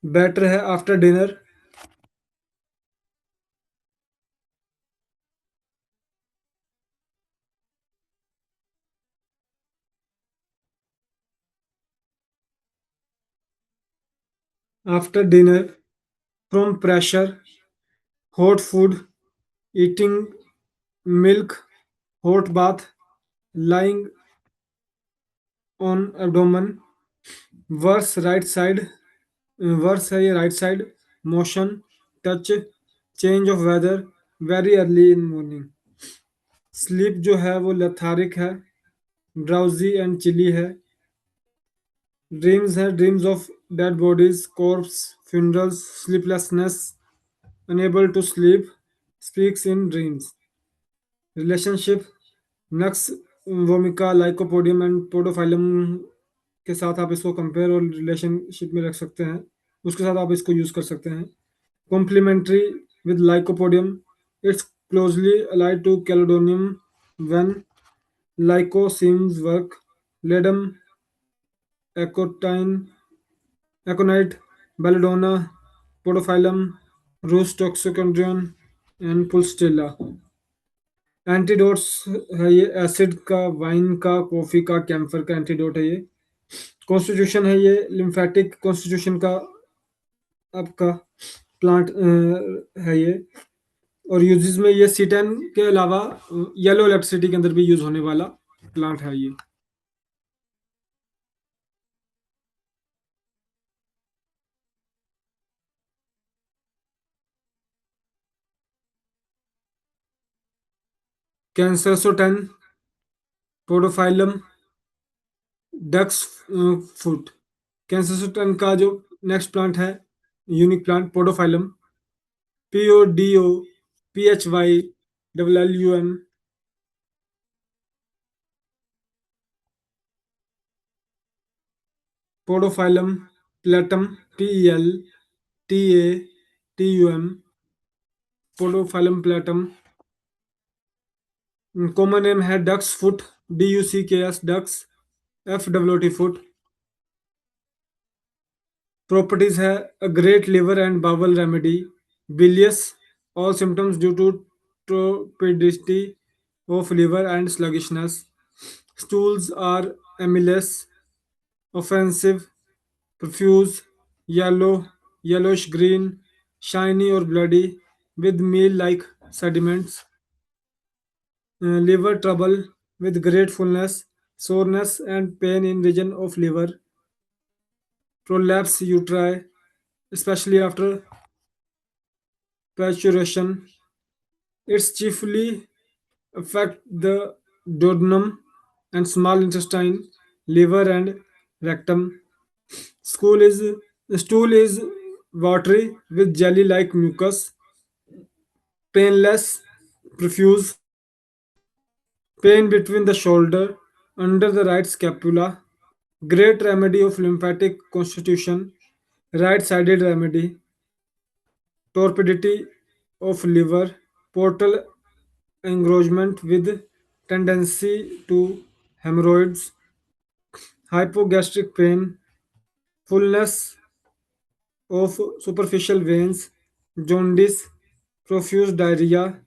बेटर है after dinner, after dinner, from pressure, hot food, eating milk, hot bath, lying on abdomen, worse right side, worse है ये right side, motion, touch, change of weather, very early in morning, sleep जो है वो lethargic है, drowsy and chilly है, dreams है dreams of dead bodies, corpse, funerals, sleeplessness, unable to sleep, speaks in dreams, relationship, nux vomica, lycopodium and podophyllum के साथ आप इसको कंपेयर और रिलेशनशिप में रख सकते हैं, उसके साथ आप इसको यूज कर सकते हैं। Complementary with lycopodium, it's closely allied to Calodonium when lycosemes work, ledum, acotine, aconite, belladonna, podophyllum, rus toxicodrion and pulstilla। Antidotes है ये एसिड का, वाइन का, कॉफी का, कैम्फर का एंटीडोट है ये। कॉन्स्टिट्यूशन है ये लिम्फेटिक कॉन्स्टिट्यूशन का आपका प्लांट है ये, और यूजेस में ये C10 के अलावा येलो इलेक्ट्रिसिटी के अंदर भी यूज होने वाला प्लांट है ये। कैंसर सोटेन, पोडोफाइलम, डक्स फुट। कैंसर सोटेन का जो नेक्स्ट प्लांट है unique plant podophyllum, PODOPHYLLUM, podophyllum peltatum, PELTATUM, podophyllum peltatum. Common name है ducks foot, DUCKS ducks, FWT foot. Properties है a great liver and bowel remedy, bilious, all symptoms due to torpidity of liver and sluggishness, stools are amylase, offensive, profuse, yellow, yellowish green, shiny or bloody, with meal-like sediments, liver trouble with gratefulness, soreness and pain in region of liver, prolapse uteri, especially after parturition. It's chiefly affect the duodenum and small intestine, liver and rectum. Stool is watery with jelly-like mucus, painless, profuse, pain between the shoulder, under the right scapula, great remedy of lymphatic constitution, right-sided remedy, torpidity of liver, portal engrossment with tendency to hemorrhoids, hypogastric pain, fullness of superficial veins, jaundice, profuse diarrhea,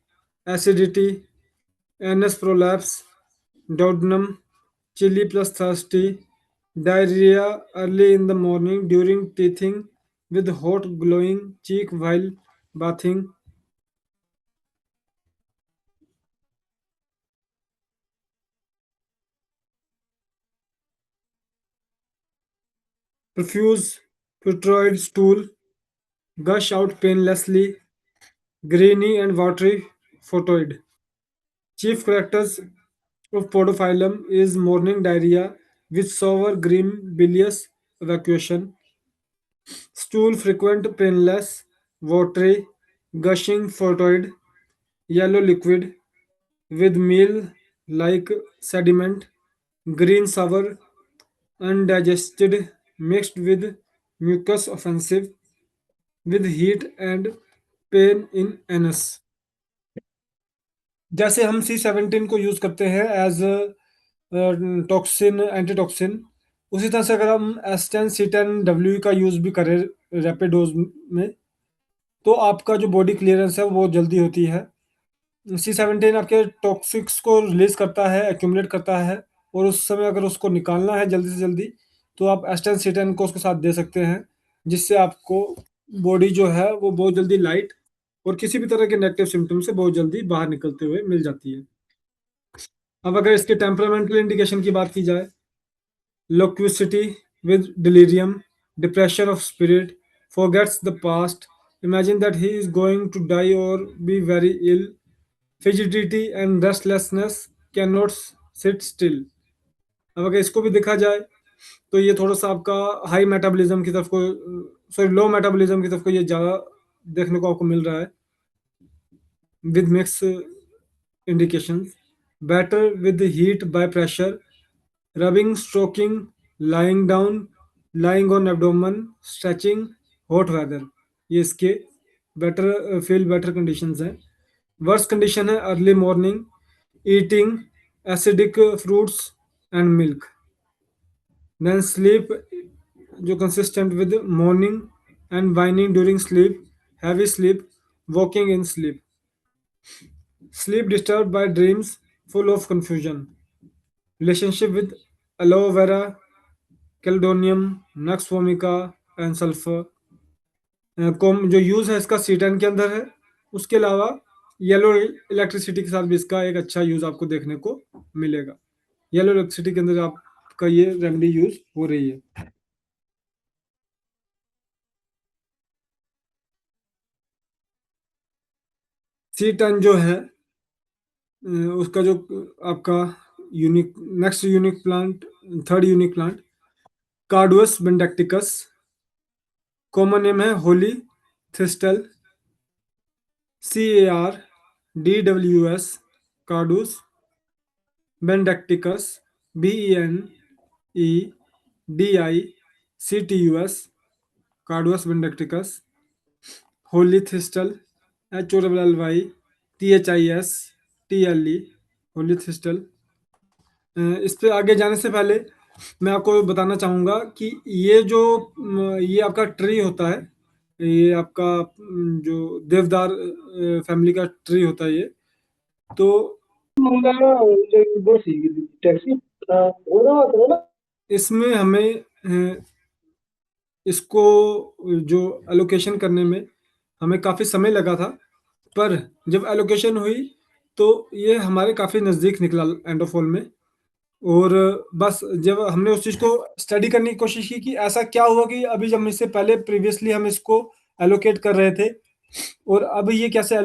acidity, anus prolapse, duodenum, chilly plus thirsty, diarrhea early in the morning during teething with hot glowing cheek while bathing, profuse putroid stool, gush out painlessly, greeny and watery photoid. Chief characters of podophyllum is morning diarrhea with sour green bilious evacuation, stool frequent painless, watery, gushing photoid, yellow liquid with meal like sediment, green sour, undigested, mixed with mucus offensive, with heat and pain in anus. जैसे हम C17 को use करते हैं as toxin antitoxin, उसी तरह से अगर हम S10 C10 W का यूज भी करें रैपिड डोज में, तो आपका जो बॉडी क्लियरेंस है वो बहुत जल्दी होती है। C17 आपके टॉक्सिक्स को रिलीज करता है, एक्यूमुलेट करता है, और उस समय अगर उसको निकालना है जल्दी से जल्दी, तो आप S10 C10 को उसके साथ दे सकते हैं, जिससे आपको बॉडी जो है वो बहुत जल्दी लाइट और किसी भी तरह के नेगेटिव सिम्टम से बहुत जल्दी बाहर निकलते हुए मिल जाती है। अब अगर इसके टेम्परामेंटल इंडिकेशन की बात की जाए, loquacity with delirium, depression of spirit, forgets the past, imagine that he is going to die or be very ill, fidgetity and restlessness, cannot sit still. अब अगर इसको भी देखा जाए तो ये थोड़ा सा आपका हाई मेटाबॉलिज्म की तरफ को, सॉरी लो मेटाबॉलिज्म की तरफ को ये ज़्यादा देखने को आपको मिल रहा है, with mixed indications, better with the heat by pressure, rubbing, stroking, lying down, lying on abdomen, stretching, hot weather. ये इसके बेटर फील बेटर कंडीशंस हैं। वर्स्ट कंडीशन है early morning, eating acidic fruits and milk, then sleep जो consistent with morning and whining during sleep, heavy sleep, walking in sleep, sleep disturbed by dreams full of confusion, relationship with aloe vera, chelidonium, nux vomica and sulfur. Com जो use है इसका C10 के अंदर है, उसके अलावा yellow electricity के साथ भी इसका एक अच्छा यूज आपको देखने को मिलेगा। येलो इलेक्ट्रिसिटी के अंदर आपका ये रेमेडी यूज हो रही है। C10 जो है उसका जो आपका unique next unique plant, third unique plant carduus benedictus, common name है holy thistle, CARDWS carduus benedictus, BENEDICTUS carduus benedictus, holy thistle HOLLYTHISTLE holy thistle. इस पे आगे जाने से पहले मैं आपको बताना चाहूँगा कि ये जो ये आपका ट्री होता है, ये आपका जो देवदार फैमिली का ट्री होता है ये, तो इसमें हमें इसको जो एलोकेशन करने में हमें काफ़ी समय लगा था, पर जब एलोकेशन हुई तो ये हमारे काफ़ी नज़दीक निकला एंडोफॉल में। और बस जब हमने उस चीज़ को स्टडी करने की कोशिश की कि ऐसा क्या हुआ कि अभी जब इससे पहले प्रीवियसली हम इसको एलोकेट कर रहे थे और अब ये कैसे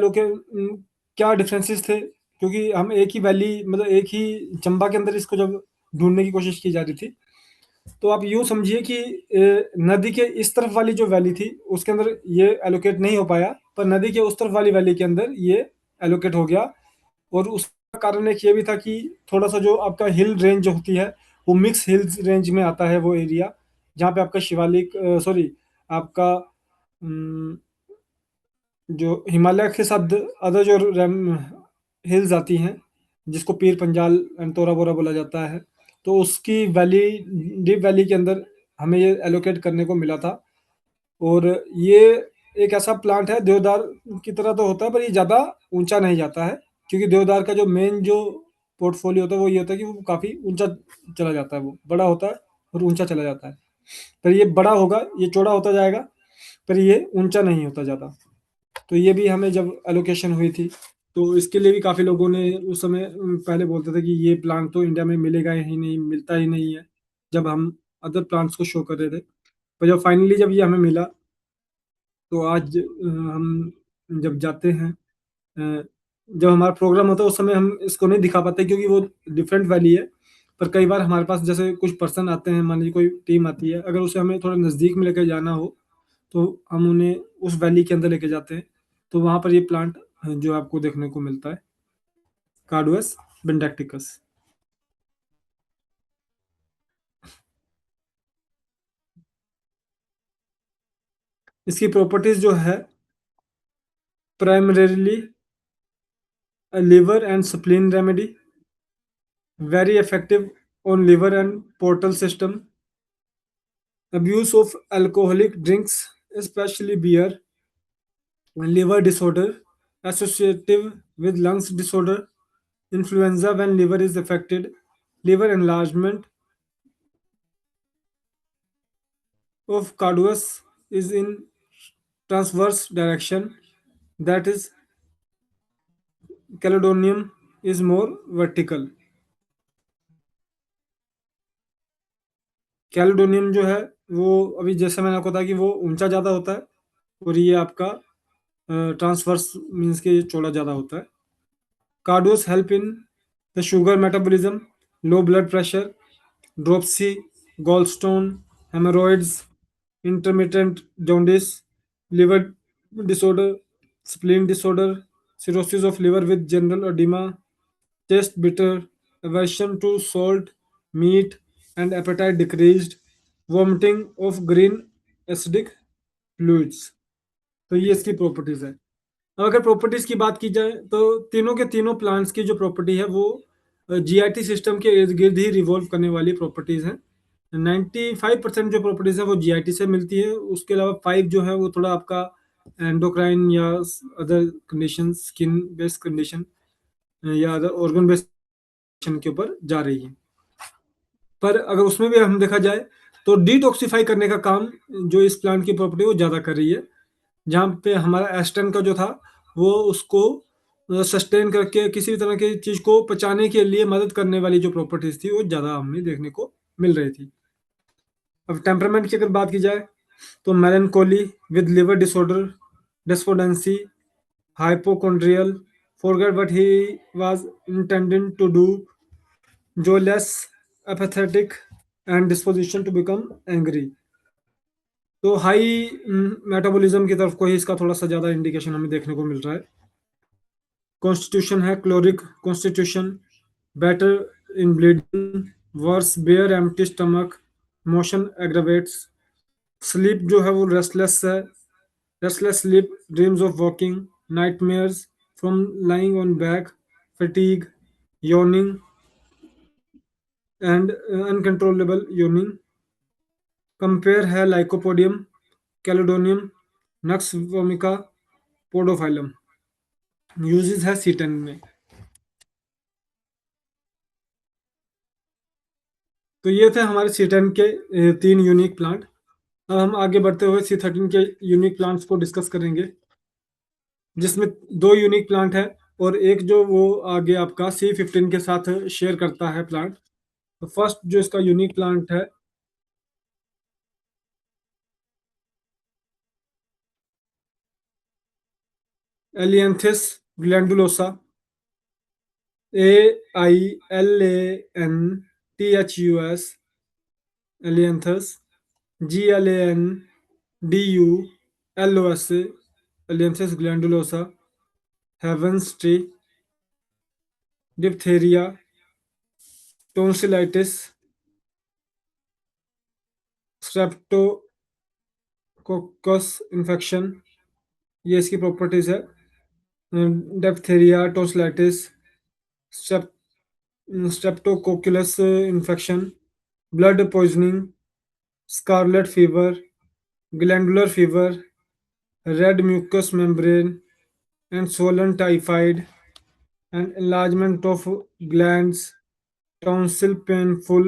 क्या डिफरेंसेस थे, क्योंकि हम एक ही वैली मतलब एक ही चंबा के अंदर इसको जब ढूंढने की कोशिश की जा रही थी, तो आप यूँ समझिए कि नदी के इस तरफ वाली जो वैली थी उसके अंदर ये एलोकेट नहीं हो पाया, पर नदी के उस तरफ वाली वैली के अंदर ये एलोकेट हो गया। और उसका कारण एक ये भी था कि थोड़ा-सा जो आपका हिल रेंज जो होती है, वो मिक्स हिल्स रेंज में आता है वो एरिया, जहाँ पे आपका शिवालिक सॉरी आपका उम, जो हिमालय के साथ अदर जो रैम हिल्स आती हैं, जिसको पीर पंजाल एंड तोरा बोरा बोला जाता है, तो उसकी वैली डीप वैली के अंदर हमें ये एलोकेट करने को मिला था। और ये एक ऐसा प्लांट है देवदार की तरह तो होता है, पर ये ज़्यादा ऊंचा नहीं जाता है, क्योंकि देवदार का जो मेन जो पोर्टफोलियो होता है वो ये होता है कि वो काफ़ी ऊंचा चला जाता है, वो बड़ा होता है और ऊंचा चला जाता है। पर ये बड़ा होगा, ये चौड़ा होता जाएगा, पर ये ऊंचा नहीं होता ज़्यादा। तो ये भी हमें जब एलोकेशन हुई थी तो इसके लिए भी काफ़ी लोगों ने उस समय पहले बोलते थे कि ये प्लांट तो इंडिया में मिलेगा ही नहीं, मिलता ही नहीं है, जब हम अदर प्लांट्स को शो कर रहे थे। पर जब फाइनली जब ये हमें मिला, तो आज हम जब जाते हैं जब हमारा प्रोग्राम होता है उस समय हम इसको नहीं दिखा पाते क्योंकि वो डिफरेंट वैली है। पर कई बार हमारे पास जैसे कुछ पर्सन आते हैं, मान लीजिए कोई टीम आती है, अगर उसे हमें थोड़ा नज़दीक में लेकर जाना हो तो हम उन्हें उस वैली के अंदर लेके जाते हैं, तो वहाँ पर ये प्लांट जो आपको देखने को मिलता है, कार्डुअस बेंडेक्टिकस। इसकी प्रॉपर्टीज जो है, primarily liver and spleen remedy, very effective on liver and portal system, abuse of alcoholic drinks, especially beer, liver disorder associative with lungs disorder, influenza when liver is affected, liver enlargement of carduus is in transverse direction, that is chelidonium is more vertical. कैलिडोनियम जो है वो अभी जैसे मैंने आपको बताया कि वो ऊंचा ज़्यादा होता है, और ये आपका ट्रांसवर्स मीन्स के चौड़ा ज़्यादा होता है। Carduus help in the sugar metabolism, low blood pressure, dropsy, gallstone, haemorrhoids, intermittent jaundice, liver disorder, spleen disorder, cirrhosis of liver with general edema, taste bitter, aversion to salt, meat, and appetite decreased, vomiting of green acidic fluids। तो ये इसकी properties है। अब अगर properties की बात की जाए तो तीनों के तीनों प्लांट्स की जो प्रॉपर्टी है वो जीआईटी सिस्टम के इर्द गिर्द ही रिवॉल्व करने वाली प्रॉपर्टीज हैं। 95% जो प्रॉपर्टीज है वो जीआईटी से मिलती है, उसके अलावा 5 जो है वो थोड़ा आपका एंडोक्राइन या other condition, skin based condition या अदर ऑर्गन बेस्ड के ऊपर जा रही है। पर अगर उसमें भी हम देखा जाए तो डिटॉक्सिफाई करने का काम जो इस प्लांट की प्रॉपर्टी वो ज़्यादा कर रही है, जहाँ पे हमारा एस्टन का जो था वो उसको सस्टेन करके किसी भी तरह की चीज़ को पचाने के लिए मदद करने वाली जो प्रॉपर्टीज थी वो ज़्यादा हमें देखने को मिल रही थी। अब टेम्परामेंट की अगर बात की जाए तो melancholy with liver disorder, despondency, hypochondrial, forget what he was intending to do, joyless, apathetic, and disposition to become angry। तो हाई मेटाबॉलिज्म की तरफ को ही इसका थोड़ा सा ज़्यादा इंडिकेशन हमें देखने को मिल रहा है। कॉन्स्टिट्यूशन है choleric constitution, better in bleeding, worse bare empty stomach, motion aggravates, sleep जो है वो रेस्टलेस है, restless sleep, dreams of walking, nightmares from lying on back, fatigue, yawning and uncontrollable yawning। Compare है lycopodium, chelidonium, nux vomica, podophyllum. Uses है C10 में। तो ये थे हमारे C10 के 3 यूनिक प्लांट। अब हम आगे बढ़ते हुए C13 के यूनिक प्लांट्स को डिस्कस करेंगे। जिसमें 2 यूनिक प्लांट है और एक जो वो आगे आपका C15 के साथ शेयर करता है प्लांट। तो फर्स्ट जो इसका यूनिक प्लांट है ailanthus glandulosa, AILANTHUS, ailanthus, GLANDULOS, ailanthus glandulosa, heaven's tree, diphtheria, tonsillitis, streptococcus infection, ये इसकी प्रॉपर्टीज है। Diphtheria, tonsillitis, streptococcus infection, blood poisoning, scarlet fever, glandular fever, red mucous membrane, and swollen typhoid, and enlargement of glands, tonsil painful,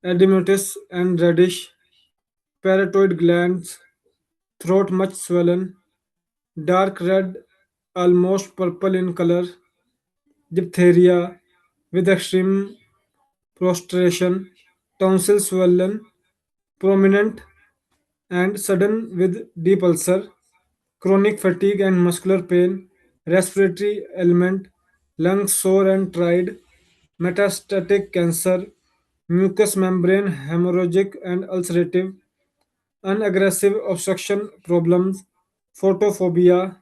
edematous and reddish, parotid glands, throat much swollen, dark red, almost purple in color, diphtheria with extreme prostration, tonsil swollen, prominent and sudden with deep ulcer, chronic fatigue and muscular pain, respiratory ailment, lungs sore and tried, metastatic cancer, mucous membrane hemorrhagic and ulcerative, unaggressive obstruction problems, photophobia,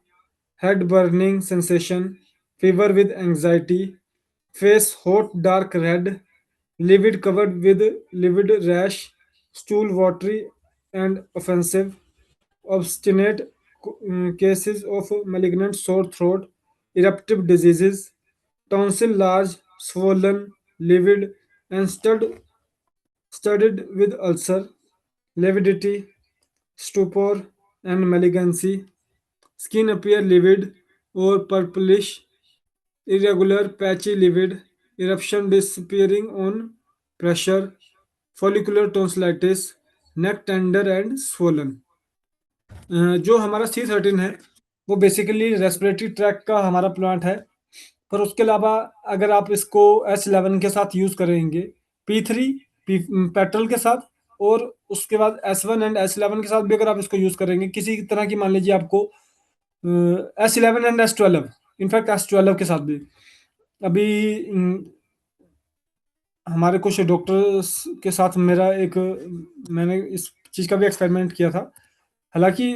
head burning sensation, fever with anxiety, face hot dark red, livid covered with livid rash, stool watery and offensive, obstinate cases of malignant sore throat, eruptive diseases, tonsil large, swollen, livid, and studded with ulcer, lividity, stupor, and malignancy. Skin appear livid or purplish, irregular, patchy livid, eruption disappearing on pressure, follicular tonsillitis, neck tender and swollen. जो हमारा C13 है वो basically respiratory tract का हमारा plant है, पर उसके अलावा अगर आप इसको S11 के साथ यूज़ करेंगे, P3 पेट्रोल के साथ, और उसके बाद S1 एंड S11 के साथ भी अगर आप इसको यूज़ करेंगे किसी तरह की, मान लीजिए आपको S11 and S12, in fact S12 के साथ भी अभी हमारे कुछ डॉक्टर्स के साथ मेरा एक मैंने इस चीज़ का भी एक्सपेरिमेंट किया था। हालांकि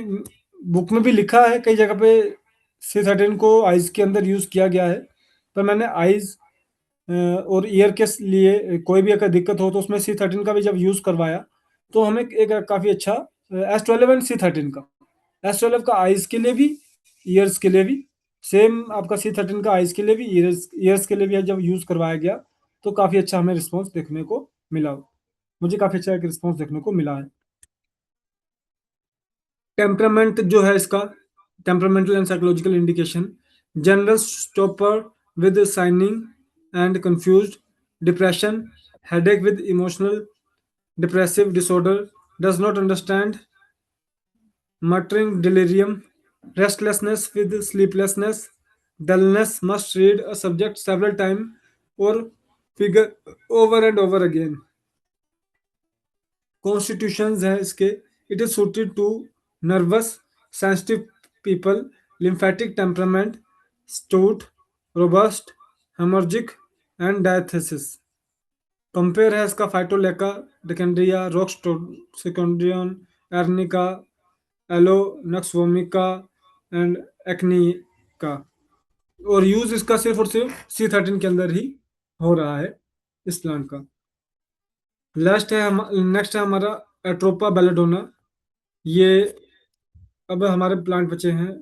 बुक में भी लिखा है कई जगह पे C13 को आइज के अंदर यूज़ किया गया है, पर मैंने आइज और ईयर के लिए कोई भी अगर दिक्कत हो तो उसमें C13 का भी जब यूज़ करवाया तो हमें एक काफ़ी अच्छा S12 एंड C13 का, S12 का आइज के लिए भी ईयर्स के लिए भी, सेम आपका C13 का आइज के लिए भी ईयर्स के लिए भी जब यूज़ करवाया गया तो काफ़ी अच्छा हमें रिस्पॉन्स देखने को मिला। मुझे काफ़ी अच्छा एक रिस्पॉन्स देखने को मिला है। टेम्परामेंट जो है इसका, temperamental and psychological indication, general stopper with signing and confused, depression, headache with emotional depressive disorder, does not understand, muttering delirium, restlessness with sleeplessness, dullness, must read a subject several times or figure over and over again. Constitutions है इसके, it is suited to nervous, sensitive people, lymphatic temperament, stout, robust, hemorrhagic and diathesis. Compare है इसका फाइटोलेका, डिकेंड्रिया, रोक्सटोसिकोन्ड्रियन, एर्निका, एलोनक्सवोमिका and एक्निका, और use इसका सिर्फ और सिर्फ C13 के अंदर ही हो रहा है इस प्लांट का। नेक्स्ट है हमारा एट्रोपा बेलेडोना। ये अब हमारे प्लांट बचे हैं,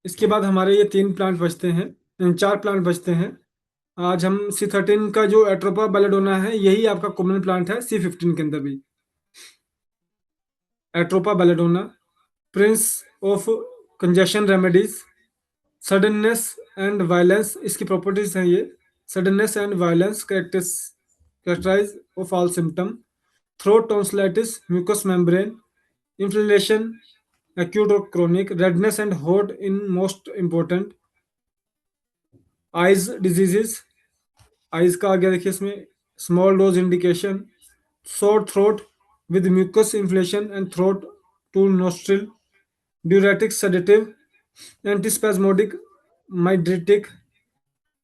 इसके बाद हमारे ये 3 प्लांट बचते हैं, 4 प्लांट बचते हैं। आज हम C13 का जो एट्रोपा बेलेडोना है यही आपका कॉमन प्लांट है C15 के अंदर भी। Atropa belladonna, prince of congestion remedies, suddenness and violence, इसकी प्रॉपर्टीज हैं ये, suddenness and violence characterise of all symptom, throat tonsillitis, mucus membrane, inflammation, acute or chronic, redness and hot in most important, eyes diseases, eyes का आ गया देखिए इसमें, small dose indication, sore throat with mucus inflammation and throat to nostril, diuretic sedative, antispasmodic, mydritic,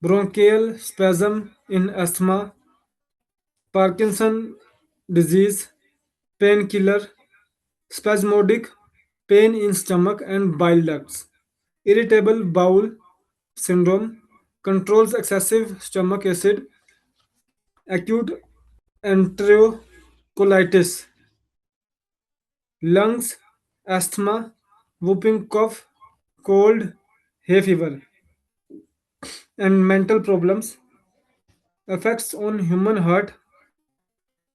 bronchial spasm in asthma, Parkinson disease, painkiller, spasmodic pain in stomach and bile ducts, irritable bowel syndrome, controls excessive stomach acid, acute enterocolitis, lungs, asthma, whooping cough, cold, hay fever, and mental problems, effects on human heart,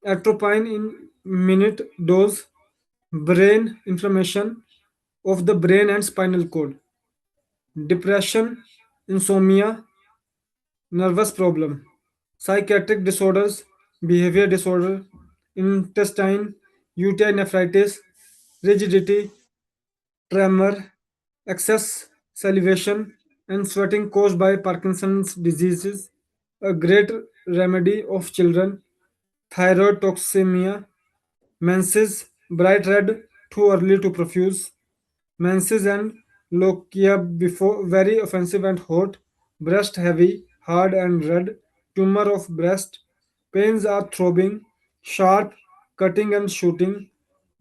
atropine in minute dose, brain inflammation of the brain and spinal cord, depression, insomnia, nervous problem, psychiatric disorders, behavior disorder, intestine, UTI nephritis, rigidity, tremor, excess salivation, and sweating caused by Parkinson's diseases, a great remedy of children, thyroid toxemia, menses, bright red, too early to profuse, menses and lochia before very offensive and hot, breast heavy, hard and red, tumor of breast, pains are throbbing, sharp, cutting and shooting,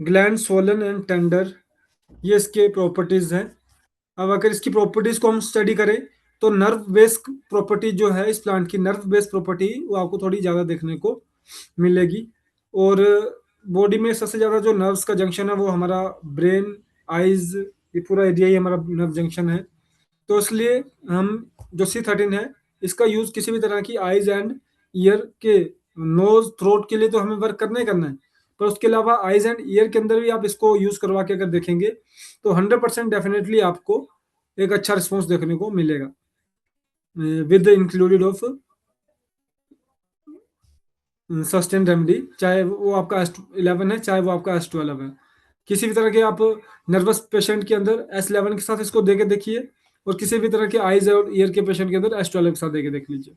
gland swollen and tender, ये इसके properties हैं। अब अगर इसकी properties को हम study करें तो नर्व बेस्ड प्रॉपर्टी जो है इस प्लांट की, नर्व बेस्ड प्रॉपर्टी वो आपको थोड़ी ज़्यादा देखने को मिलेगी। और बॉडी में सबसे ज़्यादा जो नर्व्स का जंक्शन है वो हमारा ब्रेन, आइज, ये पूरा एरिया ही हमारा नर्व जंक्शन है। तो इसलिए हम जो C13 है इसका यूज़ किसी भी तरह की आइज एंड ईयर के, नोज थ्रोट के लिए तो हमें वर्क करना ही करना है, पर उसके अलावा आइज एंड ईयर के अंदर भी आप इसको यूज़ करवा के अगर देखेंगे तो 100% डेफिनेटली आपको एक अच्छा रिस्पॉन्स देखने को मिलेगा with included of sustain remedy, चाहे वो आपका S11 है चाहे वो आपका S12 है। किसी भी तरह के आप नर्वस पेशेंट के अंदर S11 के साथ इसको दे के देखिए और किसी भी तरह के आइज और ईयर के पेशेंट के अंदर S12 के साथ दे के देख लीजिए।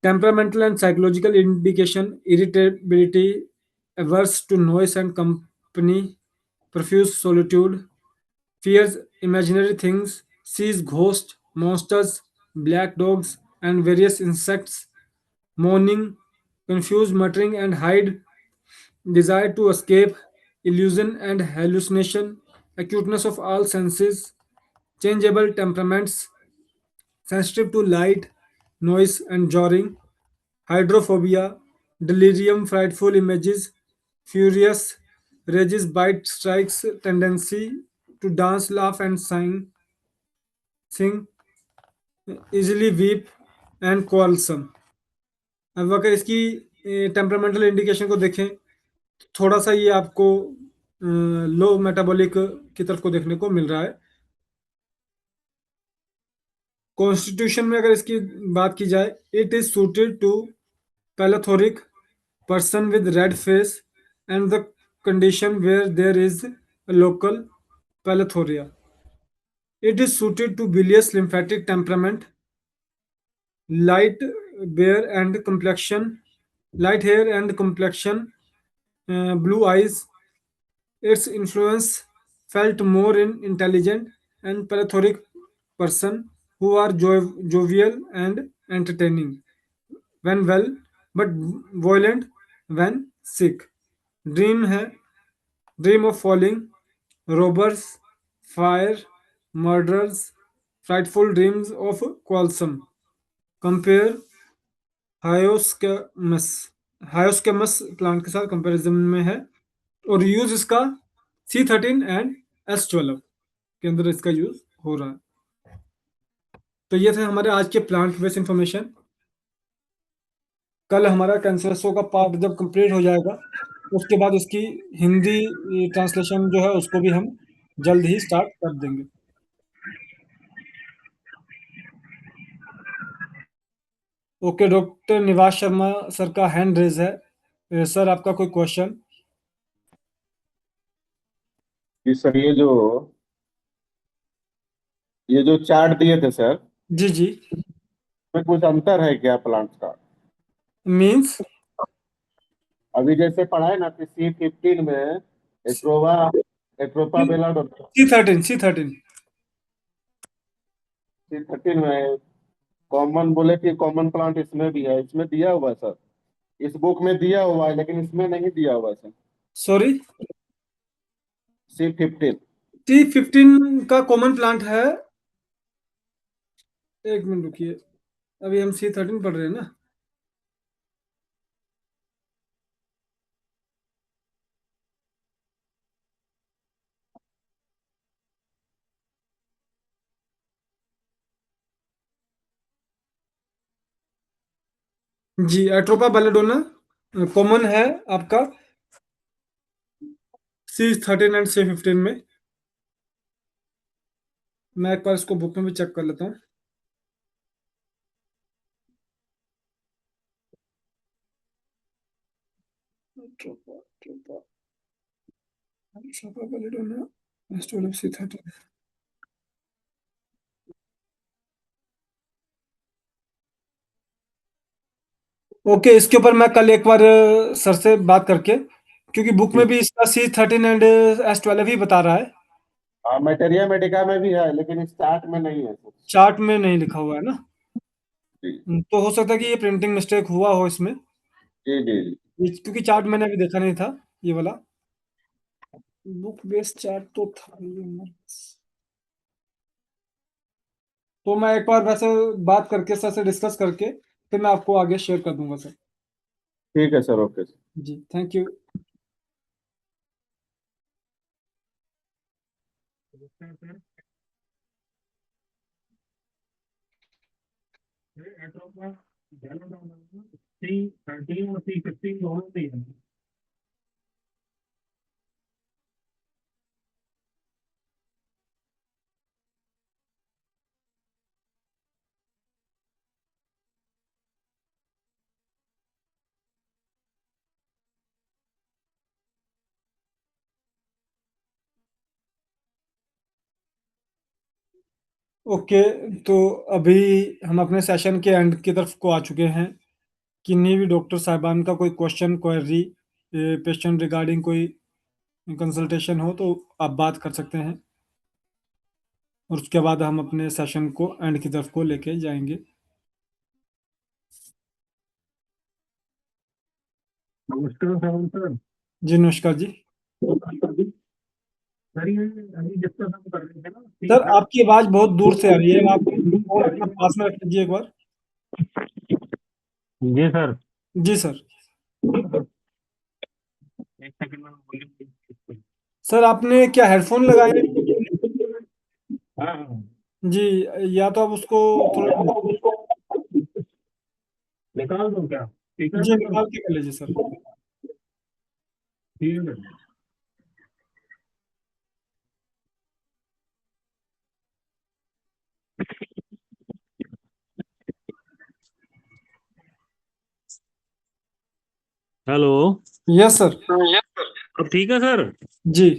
Temperamental and psychological indication, irritability, averse to noise and company, profuse solitude, fears imaginary things, sees ghosts, monsters, black dogs, and various insects, moaning, confused muttering and hide, desire to escape, illusion and hallucination, acuteness of all senses, changeable temperaments, sensitive to light, noise, and jarring, hydrophobia, delirium, frightful images, furious, rages, bite, strikes, tendency to dance, laugh, and sing, easily weep, and quarrelsome. अब अगर इसकी temperamental indication को देखें तो थोड़ा सा ये आपको लो मेटाबॉलिक की तरफ को देखने को मिल रहा है। कॉन्स्टिट्यूशन में अगर इसकी बात की जाए, it is suited to plethoric person with red face and the condition where there is a local palythoria. It is suited to bilious lymphatic temperament, light hair and complexion, blue eyes. Its influence felt more in intelligent and palythoric person who are jovial and entertaining when well, but violent when sick. Dream है, dream of falling, robbers, fire, murderers, frightful dreams of quarrelsome. Compare hyoscyamus, hyoscyamus plant के साथ comparison में है और use इसका C13 and S12 के अंदर इसका यूज हो रहा है। तो ये थे हमारे आज के प्लांट बेस्ड इंफॉर्मेशन। कल हमारा कैंसरसो का पार्ट जब कंप्लीट हो जाएगा उसके बाद इसकी हिंदी ट्रांसलेशन जो है उसको भी हम जल्द ही स्टार्ट कर देंगे। ओके, डॉक्टर निवास शर्मा सर का हैंड रेज है। सर आपका कोई क्वेश्चन? कि सर ये जो चार्ट दिए थे सर, जी जी। में कुछ अंतर है क्या प्लांट्स का? मीन्स अभी जैसे पढ़ा है ना कि C15 में एट्रोवा एट्रोपा बेलाडोना, C13 C13 में कॉमन बोले कि कॉमन प्लांट इसमें भी है, इसमें दिया हुआ है सर, इस बुक में दिया हुआ है लेकिन इसमें नहीं दिया हुआ है सर। Sorry, C15। C15 का कॉमन प्लांट है। एक मिनट रुकिए, अभी हम C13 पढ़ रहे हैं ना। जी, एट्रोपा बेलेडोना कॉमन है आपका C13 एंड C15 में। मैं एक बार इसको बुक में भी चेक कर लेता हूँ। Atropa Atropa Atropa belladonna C13। Okay, इसके ऊपर मैं कल एक बार सर से बात करके, क्योंकि बुक में भी इसका C13 एंड S12 ही बता रहा है, हाँ, मैटेरिया मेडिका में भी है लेकिन इस चार्ट में नहीं है सर। चार्ट में नहीं लिखा हुआ है ना। जी तो हो सकता है कि ये प्रिंटिंग मिस्टेक हुआ हो इसमें, जी जी जी। क्योंकि चार्ट मैंने अभी देखा नहीं था ये वाला। बुक बेस्ड चार्ट तो था ही हमारे पास। तो मैं एक बार वैसे बात करके सर से डिस्कस करके फिर मैं आपको आगे शेयर कर दूंगा सर। ठीक है सर, ओके सर। जी, थैंक यू। C13 और C15 दोनों में है। ओके, तो अभी हम अपने सेशन के एंड की तरफ को आ चुके हैं। किन्हीं भी डॉक्टर साहिबान का कोई क्वेश्चन क्वेरी पेशेंट रिगार्डिंग कोई कंसल्टेशन हो तो आप बात कर सकते हैं, और उसके बाद हम अपने सेशन को एंड की तरफ को लेके जाएंगे। नमस्कार सावंत सर। जी नमस्कार जी। सर ये अभी डिस्कस हम कर रहे थे ना सर आपकी आवाज़ बहुत दूर से आ रही है, आप फोन अपना पास में रख लीजिए एक बार। जी सर। जी सर। एक सेकंड में वॉल्यूम। सर आपने क्या हेडफोन लगाए हैं? हाँ हाँ। जी, या तो आप उसको थोड़ा, निकाल दो क्या? ठीक है जी सर। निकाल के कर लीजिए सर। ठीक है। हेलो। Yes sir. अब ठीक है सर। जी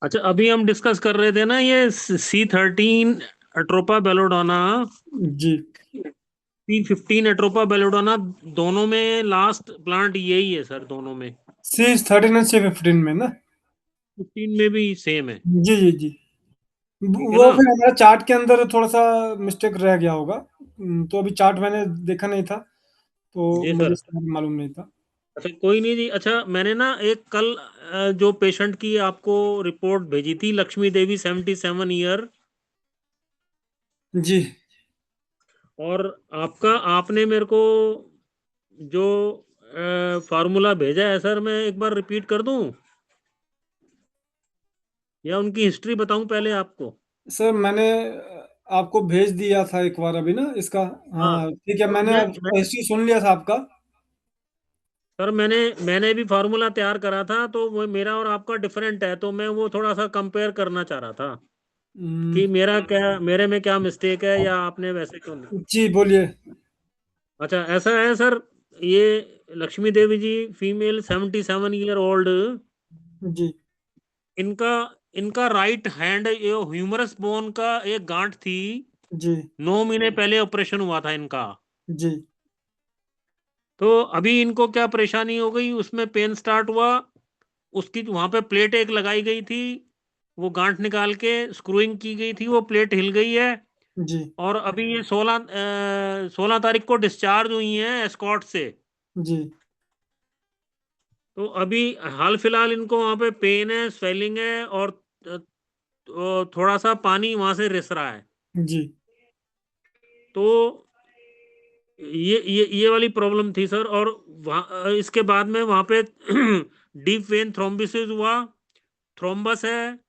अच्छा, अभी हम डिस्कस कर रहे थे ना ये C13 एट्रोपा बेलोडोना, जी। C15 एट्रोपा बेलोडोना, दोनों में लास्ट प्लांट यही है सर, दोनों में। C13 एंड C15 में ना। 15 में भी सेम है। जी जी जी। ठीक है वो ना? फिर हमारा चार्ट के अंदर थोड़ा सा मिस्टेक रह गया होगा। तो अभी चार्ट मैंने देखा नहीं था, तो जी मुझे सर। इसका मालूम नहीं था। अच्छा कोई नहीं जी। अच्छा मैंने ना एक कल जो पेशेंट की आपको रिपोर्ट भेजी थी, लक्ष्मी देवी 77 ईयर, जी और आपने मेरे को जो फार्मूला भेजा है सर, मैं एक बार रिपीट कर दूं या उनकी हिस्ट्री बताऊं पहले आपको? सर, मैंने आपको भेज दिया था एक बार अभी ना इसका। हाँ। हाँ ठीक है, मैंने मैं हिस्ट्री सुन लिया था आपका। सर मैंने भी फार्मूला तैयार करा था, तो वो मेरा और आपका डिफरेंट है, तो मैं वो थोड़ा सा कंपेयर करना चाह रहा था हम्म, कि मेरे में क्या मिस्टेक है या आपने वैसे क्यों नहीं। जी बोलिए। अच्छा ऐसा है सर, ये लक्ष्मी देवी जी फीमेल 77 ईयर ओल्ड, जी इनका इनका राइट हैंड, ये ह्यूमरस बोन का एक गांठ थी, जी 9 महीने पहले ऑपरेशन हुआ था इनका। जी तो अभी इनको क्या परेशानी हो गई, उसमें पेन स्टार्ट हुआ, उसकी वहां पे प्लेट एक लगाई गई थी, वो गांठ निकाल के स्क्रूइंग की गई थी, वो प्लेट हिल गई है। जी और अभी ये 16 तारीख को डिस्चार्ज हुई हैं एस्कॉर्ट से। जी तो अभी हाल फिलहाल इनको वहां पे पेन है, स्वेलिंग है, और थोड़ा सा पानी वहां से रिस रहा है। जी तो ये वाली प्रॉब्लम थी सर। और इसके बाद में वहां पे डीप वेन थ्रोम्बिसिस हुआ, थ्रोम्बस है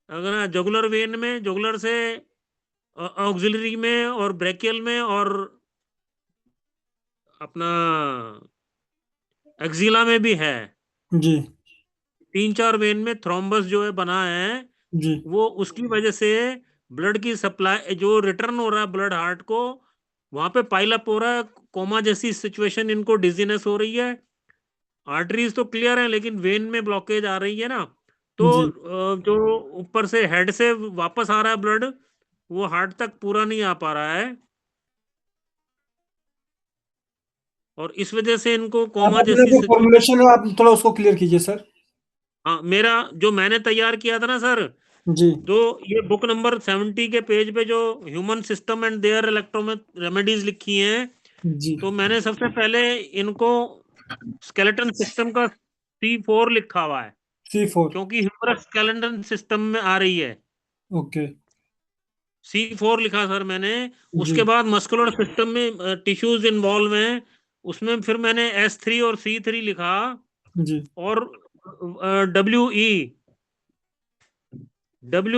अगर जुगुलर वेन में, जुगुलर से ऑक्सिलरी में और ब्रेकियल में और अपना एक्सिला में भी है। जी 3-4 वेन में थ्रोम्बस जो है बना है, जी वो उसकी वजह से ब्लड की सप्लाई जो रिटर्न हो रहा है ब्लड हार्ट को, वहां पे पाइल अप हो रहा है, कोमा जैसी सिचुएशन, इनको डिजीनेस हो रही है। आर्टरीज तो क्लियर है लेकिन वेन में ब्लॉकेज आ रही है ना। तो जी जो ऊपर से हेड से वापस आ रहा है ब्लड, वो हार्ट तक पूरा नहीं आ पा रहा है, और इस वजह से इनको आप कोमा अपना जैसी जो सिचुएशन। फॉर्मुलेशन है आप थोड़ा उसको क्लियर कीजिए सर। हाँ, मेरा जो मैंने तैयार किया था ना सर, जी तो ये बुक नंबर 70 के पेज पे जो ह्यूमन सिस्टम एंड देयर इलेक्ट्रोमेट रेमेडीज लिखी हैं, जी तो मैंने सबसे पहले इनको स्केलेटन सिस्टम का C4 लिखा हुआ है, C4 क्योंकि ह्यूमरस स्केलेटन सिस्टम में आ रही है। ओके C4 लिखा सर मैंने। जी उसके बाद मस्कुलर सिस्टम में टिश्यूज इन्वॉल्व हैं, उसमें फिर मैंने S3 और C3 लिखा। जी और डब्ल्यू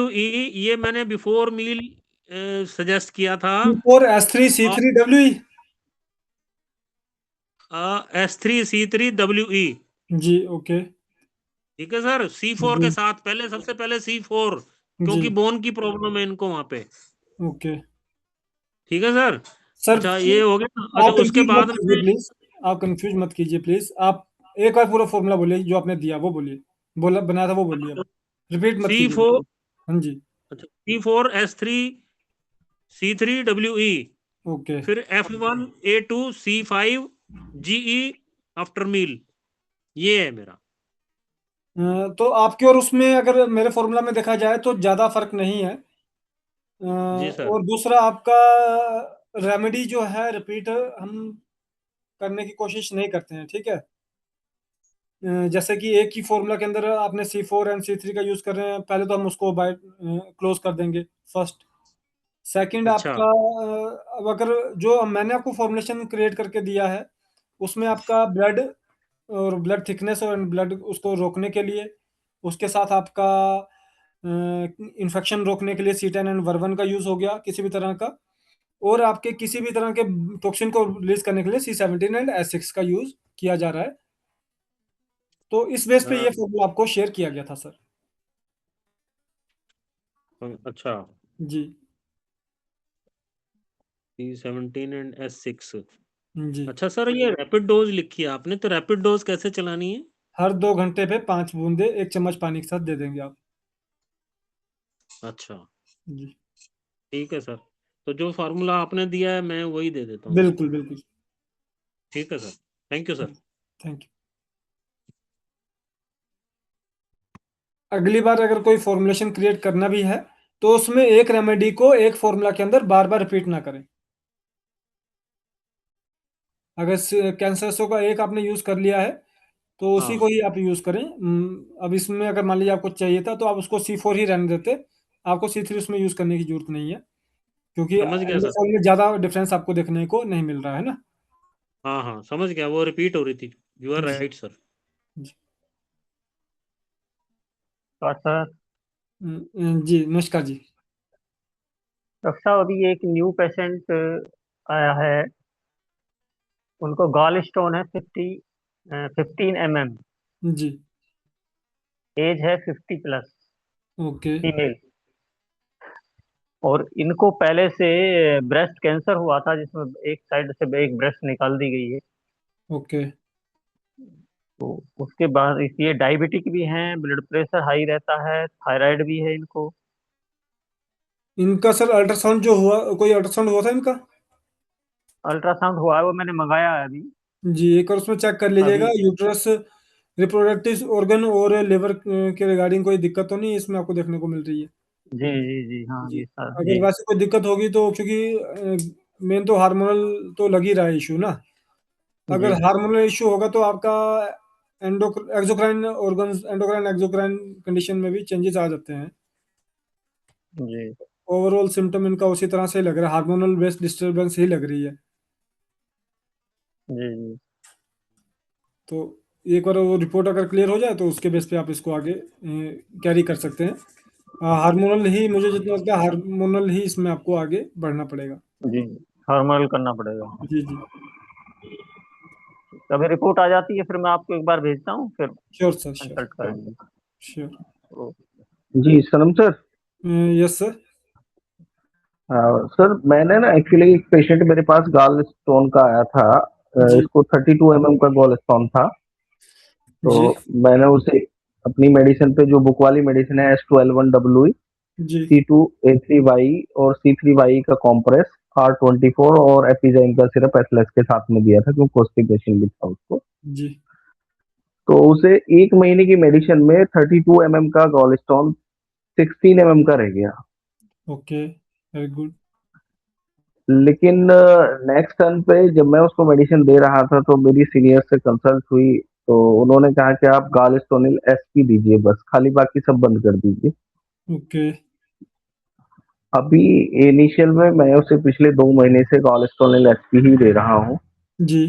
ई ये मैंने बिफोर मील सजेस्ट किया था। C4 S3 C3 WE S3 C3 WE। Ji okay ठीक है सर, C4 के जी साथ पहले, सबसे पहले C4, जी क्योंकि बोन की प्रॉब्लम है इनको वहां पे। ओके ठीक है सर। सर अच्छा, ये हो गया। अच्छा, आप उसके कंफ्यूज मत बाद कीजिए में प्लीज। आप कंफ्यूज मत कीजिए प्लीज। आप एक बार पूरा फॉर्मूला बोलिए जो आपने दिया वो बोलिए। बोला बनाया था वो बोलिए। अब रिपीट मत कीजिए। C4, हाँ जी अच्छा C4 S3 C3 WE, okay फिर F1A2C5 GE आफ्टर मील, ये है मेरा। तो आपके और उसमें अगर मेरे फॉर्मूला में देखा जाए तो ज़्यादा फर्क नहीं है। जी सर। और दूसरा आपका रेमेडी जो है रिपीट हम करने की कोशिश नहीं करते हैं, ठीक है। जैसे कि एक ही फॉर्मूला के अंदर आपने C4 एंड C3 का यूज कर रहे हैं, पहले तो हम उसको बाय क्लोज कर देंगे फर्स्ट। सेकंड अच्छा। आपका अब अगर जो मैंने आपको फॉर्मुलेशन क्रिएट करके दिया है उसमें आपका ब्लड और ब्लड थिकनेस और ब्लड उसको रोकने के लिए, उसके साथ आपका इन्फेक्शन रोकने के लिए C10 एंड वर्वन का यूज हो गया किसी भी तरह का, और आपके किसी भी तरह के टॉक्सिन को रिलीज करने के लिए C17 एंड S6 का यूज किया जा रहा है। तो इस बेस पे हाँ, ये फॉर्मूला आपको शेयर किया गया था सर। अच्छा। जी C17 एंड S6। जी अच्छा सर, ये रैपिड डोज लिखी है आपने, तो रैपिड डोज कैसे चलानी है? हर 2 घंटे पे 5 बूंदे 1 चम्मच पानी के साथ दे देंगे आप। अच्छा, जी ठीक है सर। तो जो फार्मूला आपने दिया है मैं वही दे देता हूँ सर। बिल्कुल बिल्कुल। ठीक है sir, thank you sir. Thank you. अगली बार अगर कोई फॉर्मुलेशन क्रिएट करना भी है तो उसमें एक रेमेडी को एक फॉर्मूला के अंदर बार बार रिपीट ना करें। अगर कैंसरसो का एक आपने यूज कर लिया है तो उसी को हाँ, ही आप यूज करें। अब इसमें अगर मान लीजिए आपको चाहिए था तो आप उसको C4 ही रहने देते। आपको C3 उसमें यूज करने की जरूरत नहीं है, क्योंकि समझ गया सर। एंडोसॉल में ज्यादा डिफरेंस आपको देखने को नहीं मिल रहा है ना। हाँ हाँ, समझ गया, वो रिपीट हो रही थी। यू आर जी राइट सर। जी तो सर, जी नमस्कार जी। डॉक्टर साहब अभी एक न्यू पेशेंट आया है। उनको गॉल स्टोन है 15 mm। जी एज है 50+। Okay female. और इनको पहले से ब्रेस्ट कैंसर हुआ था जिसमें एक साइड से एक ब्रेस्ट निकाल दी गई है। ओके तो उसके बाद ये डायबिटिक भी हैं, ब्लड प्रेशर हाई रहता है, थायराइड भी है इनको। इनका सर अल्ट्रासाउंड जो हुआ, कोई अल्ट्रासाउंड हुआ था इनका? अल्ट्रासाउंड हुआ है, वो मैंने मंगाया है अभी। जी, एक और उसमें चेक कर लीजिएगा अभी यूट्रस, रिप्रोडक्टिव ऑर्गन और लिवर के रिगार्डिंग कोई दिक्कत तो नहीं इसमें आपको देखने को मिल रही है? जी जी जी, हाँ जी, ये सर अगर जी वैसे कोई दिक्कत होगी तो, क्योंकि मेन तो हार्मोनल तो लग ही रहा है इशू ना। अगर जी हार्मोनल इशू होगा तो आपका exocrine organs, endocrine exocrine condition में भी चेंजेस आ जाते हैं। जी ओवरऑल सिम्टम इनका उसी तरह से लग रहा है, हार्मोनल बेस्ड डिस्टरबेंस ही लग रही है। जी जी। तो एक बार वो रिपोर्ट अगर क्लियर हो जाए तो उसके बेस पे आप इसको आगे कैरी कर सकते हैं। हार्मोनल ही, मुझे जितना लगता है हार्मोनल ही इसमें आपको आगे बढ़ना पड़ेगा। जी हार्मोनल करना पड़ेगा। जी जी, अभी रिपोर्ट आ जाती है फिर मैं आपको एक बार भेजता हूँ, फिर श्योर सर, श्योर कंसल्ट करेंगे। श्योर। तो जी सनम सर। Yes sir. सर मैंने ना एक्चुअली एक पेशेंट मेरे पास गॉल स्टोन का आया था। जी इसको 32 mm का गॉल स्टोन था। तो जी मैंने उसे अपनी मेडिसिन पे, जो बुक वाली मेडिसिन है S12-1W, जी C2A3Y और C3Y का कॉम्प्रेस, R24 और एपिजाइन का सिरप एथलेस के साथ में दिया था, क्योंकि कॉन्स्टिपेशन भी था उसको। जी। तो उसे 1 महीने की मेडिसिन में 32 mm का गॉल स्टोन 16 mm का रह गया। Okay, very good. लेकिन नेक्स्ट टर्न पे जब मैं उसको मेडिसिन दे रहा था तो मेरी सीनियर से कंसल्ट हुई, तो उन्होंने कहा कि आप गालिस्टोनिल एसपी दीजिए बस, खाली बाकी सब बंद कर दीजिए। ओके। अभी इनिशियल में मैं उसे पिछले 2 महीने से गालिस्टोनिल एसपी ही दे रहा हूँ। जी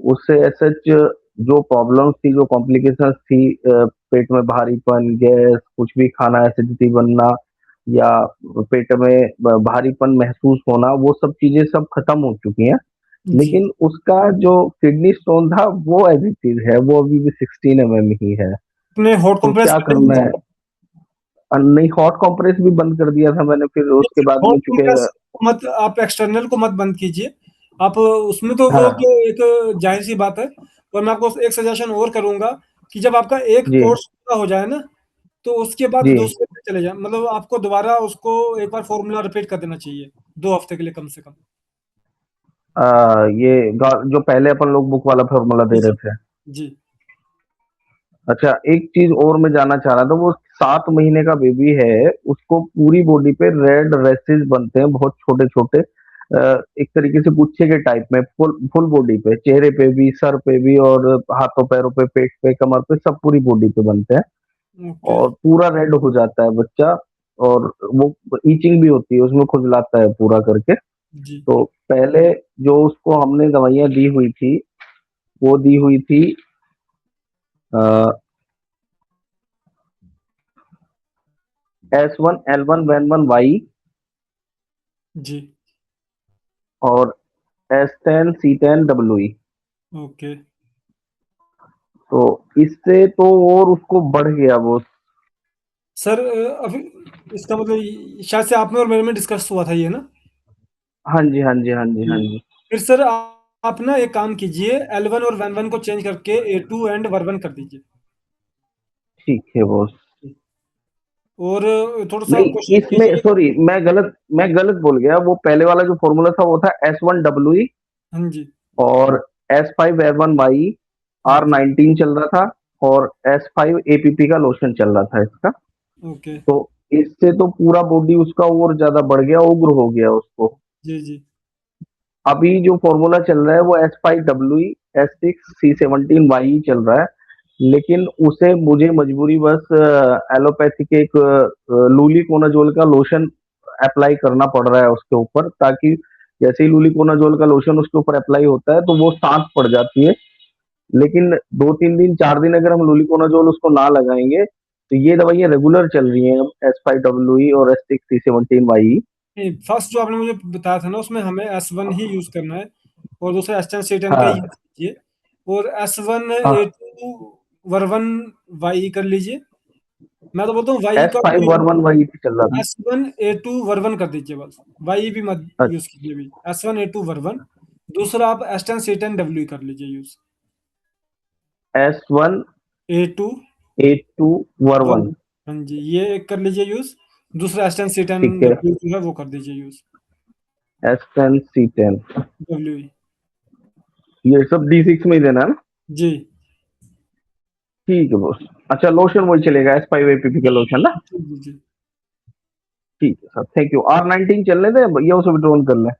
उससे सच जो प्रॉब्लम्स थी, जो कॉम्प्लिकेशंस थी, पेट में भारीपन, गैस, कुछ भी खाना, एसिडिटी बनना या पेट में भारीपन महसूस होना, वो सब चीजें सब खत्म हो चुकी हैं। जी। लेकिन उसका जो किडनी स्टोन था वो एज इट इज है, वो अभी भी 16 mm ही है। अपने हॉट तो कंप्रेस क्या करना है? नहीं, हॉट कॉम्प्रेस भी बंद कर दिया था मैंने, फिर उसके बाद में हॉट चूंकि कंप्रेस मत, आप एक्सटर्नल को मत बंद कीजिए। आप उसमें तो वो हाँ तो एक जाहिर सी बात है। और मैं आपको एक सजेशन और करूंगा कि जब आपका एक जी कोर्स पूरा हो जाए ना, तो उसके बाद जी। दूसरे पे चले जाए। मतलब आपको दोबारा उसको एक बार फॉर्मूला रिपीट कर देना चाहिए 2 हफ्ते के लिए कम से कम। जो पहले अपन लोग बुक वाला फॉर्मूला जी दे जी रहे थे। जी। अच्छा, एक चीज और मैं जानना चाह रहा था, वो 7 महीने का बेबी है, उसको पूरी बॉडी पे रेड रेसेस बनते हैं, बहुत छोटे छोटे, एक तरीके से गुच्छे के टाइप में, फुल फुल बॉडी पे, चेहरे पे भी, सर पे भी, और हाथों पैरों पे, पेट पे, कमर पे, सब पूरी बॉडी पे बनते हैं। ओके। और पूरा रेड हो जाता है बच्चा, और वो ईचिंग भी होती है, उसमें खुजलाता है पूरा करके। जी तो पहले जो उसको हमने दवाइयाँ दी हुई थी, वो दी हुई थी S1L1N1Y जी। और S10C10WE। ओके तो इससे तो और उसको बढ़ गया वो। सर, अभी इसका मतलब शायद से आप में और मेरे में डिस्कस हुआ था ये ना? हाँ जी हाँ जी हाँ जी जी। हाँ जी। फिर सर आप ना एक काम कीजिए, L1 और N1 को चेंज करके A2 एंड वर्वन कर दीजिए। ठीक है बॉस। और थोड़ा सा नहीं, कोशिश इसमें कीजिए। सॉरी, मैं गलत बोल गया। वो पहले वाला जो फॉर्मूला था वो था S1WE हाँ जी। और S5L1Y, ओके R19 चल रहा था, और S5APP का लोशन चल रहा था इसका। ओके। तो इससे तो पूरा बॉडी उसका और ज्यादा बढ़ गया, उग्र हो गया उसको। जी जी अभी जो फॉर्मूला चल रहा है वो S5WE, S6C17Y चल रहा है। लेकिन उसे मुझे मजबूरी बस एलोपैथी के एक लूलिकोनाजोल का लोशन अप्लाई करना पड़ रहा है उसके ऊपर, ताकि जैसे ही लूलिकोनाजोल का लोशन उसके ऊपर अप्लाई होता है तो वो सांस पड़ जाती है। लेकिन 2-3 दिन 4 दिन अगर हम लूलिकोनाजोल उसको ना लगाएंगे तो ये दवाइयाँ रेगुलर चल रही हैं, S5WE और S6C17Y। फर्स्ट जो आपने मुझे बताया था ना, उसमें हमें S1 ही यूज करना है और दूसरा S10 C10 का ही यूज हाँ कीजिए। और S1 हाँ। A2 वर्वन वाई कर लीजिए। मैं तो बोलता हूँ वाई का S5 वर्वन चल रहा था। S1 A2 वर्वन कर दीजिए बस, वाई भी मत यूज कीजिए। भी S1 A2 वर्वन। दूसरा आप S10 C10 W कर लीजिए यूज। S1 A2 A2 वर1। हाँ जी, ये एक कर लीजिए यूज। दूसरा S10 C10 ठीक है, W जो है वो कर दीजिए यूज। S10 C10 W ये सब D6 में ही देना है ना? जी ठीक है बॉस। अच्छा लोशन वही चलेगा, S5 APP का लोशन ना? जी जी। ठीक है सर, थैंक यू। R19 चलने दें या उसे विड्रॉल कर लें?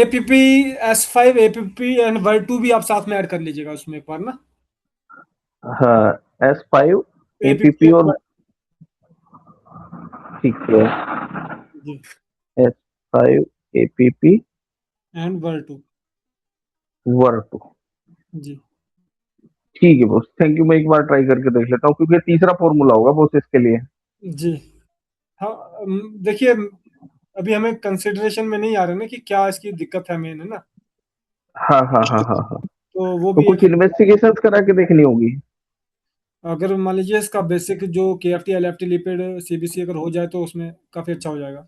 APP S5 APP एंड वर्ड2 भी आप साथ में ऐड कर लीजिएगा उसमें एक बार ना। हाँ, S5 APP APP और ठीक है, जी S5 APP एंड वर्ड2 वर2। जी ठीक है बॉस, थैंक यू। मैं एक बार ट्राई करके देख लेता हूँ क्योंकि तीसरा फॉर्मूला होगा बॉस इसके लिए। जी। हाँ देखिए, अभी हमें कंसिडरेशन में नहीं आ रहा ना कि क्या इसकी दिक्कत है मेन, है ना। हाँ हाँ हाँ हाँ हाँ। तो वो तो भी कुछ एक, इन्वेस्टिगेशन करा के देखनी होगी। अगर मान लीजिए इसका बेसिक जो KFT LFT लिपिड CBC अगर हो जाए तो उसमें काफी अच्छा हो जाएगा।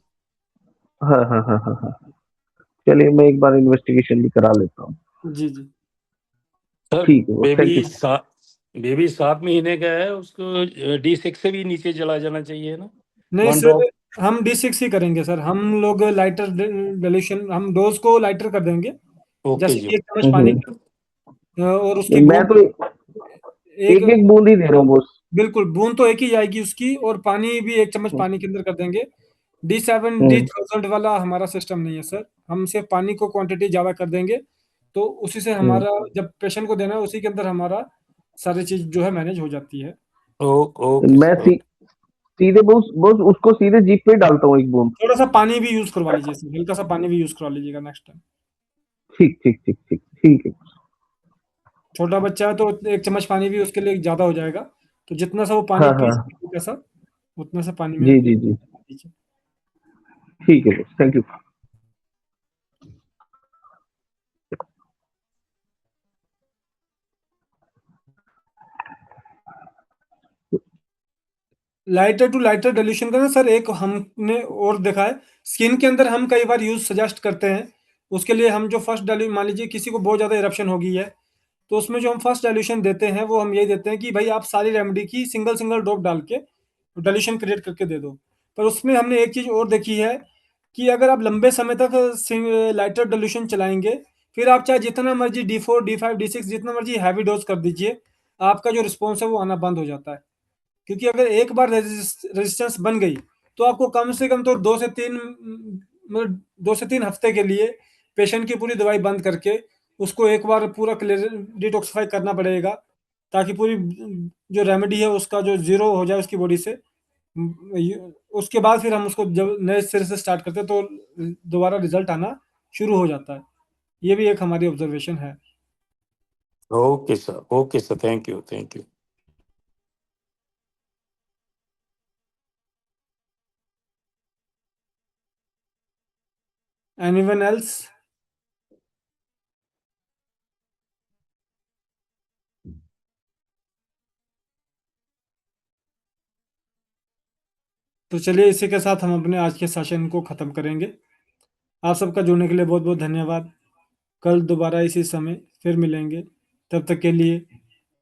हाँ हाँ हाँ हाँ हाँ। चलिए मैं एक बार इन्वेस्टिगेशन भी करा लेता हूँ। जी जी सर ठीक है बॉस, थैंक यू। बेबी 7 महीने का है, उसको D6 से भी नीचे चला जाना चाहिए ना? नहीं 1 सर, ड्रॉप। हम D6 ही करेंगे सर। हम लोग लाइटर डिल्यूशन, हम डोज को लाइटर कर देंगे। ओके जैसे जी। कि 1 चम्मच पानी और उसकी मैं बूंद तो एक, एक एक बूंद ही दे रहा हूँ बॉस। बिल्कुल बूंद तो एक ही जाएगी उसकी, और पानी भी 1 चम्मच पानी के अंदर कर देंगे। D7 हम्म, D1000 वाला हमारा सिस्टम नहीं है सर। हम सिर्फ पानी को क्वांटिटी ज्यादा कर देंगे, तो उसी से हम्म। हमारा जब पेशेंट को देना है उसी के अंदर हमारा सारी चीज जो है मैनेज हो जाती है। ओके मैं सर। सीधे बॉस बॉस उसको सीधे जीप पे ही डालता हूँ एक बूंद। थोड़ा सा पानी भी यूज करवा लीजिए सर, हल्का सा पानी भी यूज करवा लीजिएगा नेक्स्ट टाइम। ठीक ठीक ठीक ठीक ठीक है। छोटा बच्चा है तो 1 चम्मच पानी भी उसके लिए ज्यादा हो जाएगा। तो जितना सा वो पानी हाँ पी हाँ सके हल्का सा, उतना सा पानी में जी जी जी, दीजिए। ठीक है boss, thank you. Lighter to lighter dilution का ना सर, एक हमने और देखा है स्किन के अंदर, हम कई बार यूज सजेस्ट करते हैं। उसके लिए हम जो फर्स्ट डाइल्यूशन, मान लीजिए किसी को बहुत ज्यादा इरप्शन हो गई है, तो उसमें जो हम फर्स्ट डाइल्यूशन देते हैं वो हम यही देते हैं कि भाई आप सारी रेमेडी की सिंगल सिंगल ड्रॉप डाल के डाइल्यूशन क्रिएट करके दे दो। पर उसमें हमने एक चीज और देखी है कि अगर आप लंबे समय तक लाइटर डाइल्यूशन चलाएंगे, फिर आप चाहे जितना मर्जी D4 D5 D6 जितना मर्जी हैवी डोज कर दीजिए, आपका जो रिस्पॉन्स है वो आना बंद हो जाता है। क्योंकि अगर एक बार रेजिस्टेंस बन गई, तो आपको कम से कम तो 2 से 3 हफ्ते के लिए पेशेंट की पूरी दवाई बंद करके उसको एक बार पूरा डिटॉक्सिफाई करना पड़ेगा, ताकि पूरी जो रेमेडी है उसका जो जीरो हो जाए उसकी बॉडी से। उसके बाद फिर हम उसको जब नए सिरे से स्टार्ट करते हैं तो दोबारा रिजल्ट आना शुरू हो जाता है। ये भी एक हमारी ऑब्जर्वेशन है। Okay sir, thank you. Anyone else? तो चलिए इसी के साथ हम अपने आज के सेशन को ख़त्म करेंगे। आप सबका जुड़ने के लिए बहुत बहुत धन्यवाद। कल दोबारा इसी समय फिर मिलेंगे। तब तक के लिए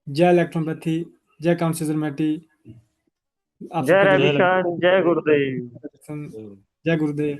जय इलेक्ट्रोपैथी, जय काउंसिलमेटी। आप जय सबका रविशंकर, जय गुरुदेव। जय गुरुदेव।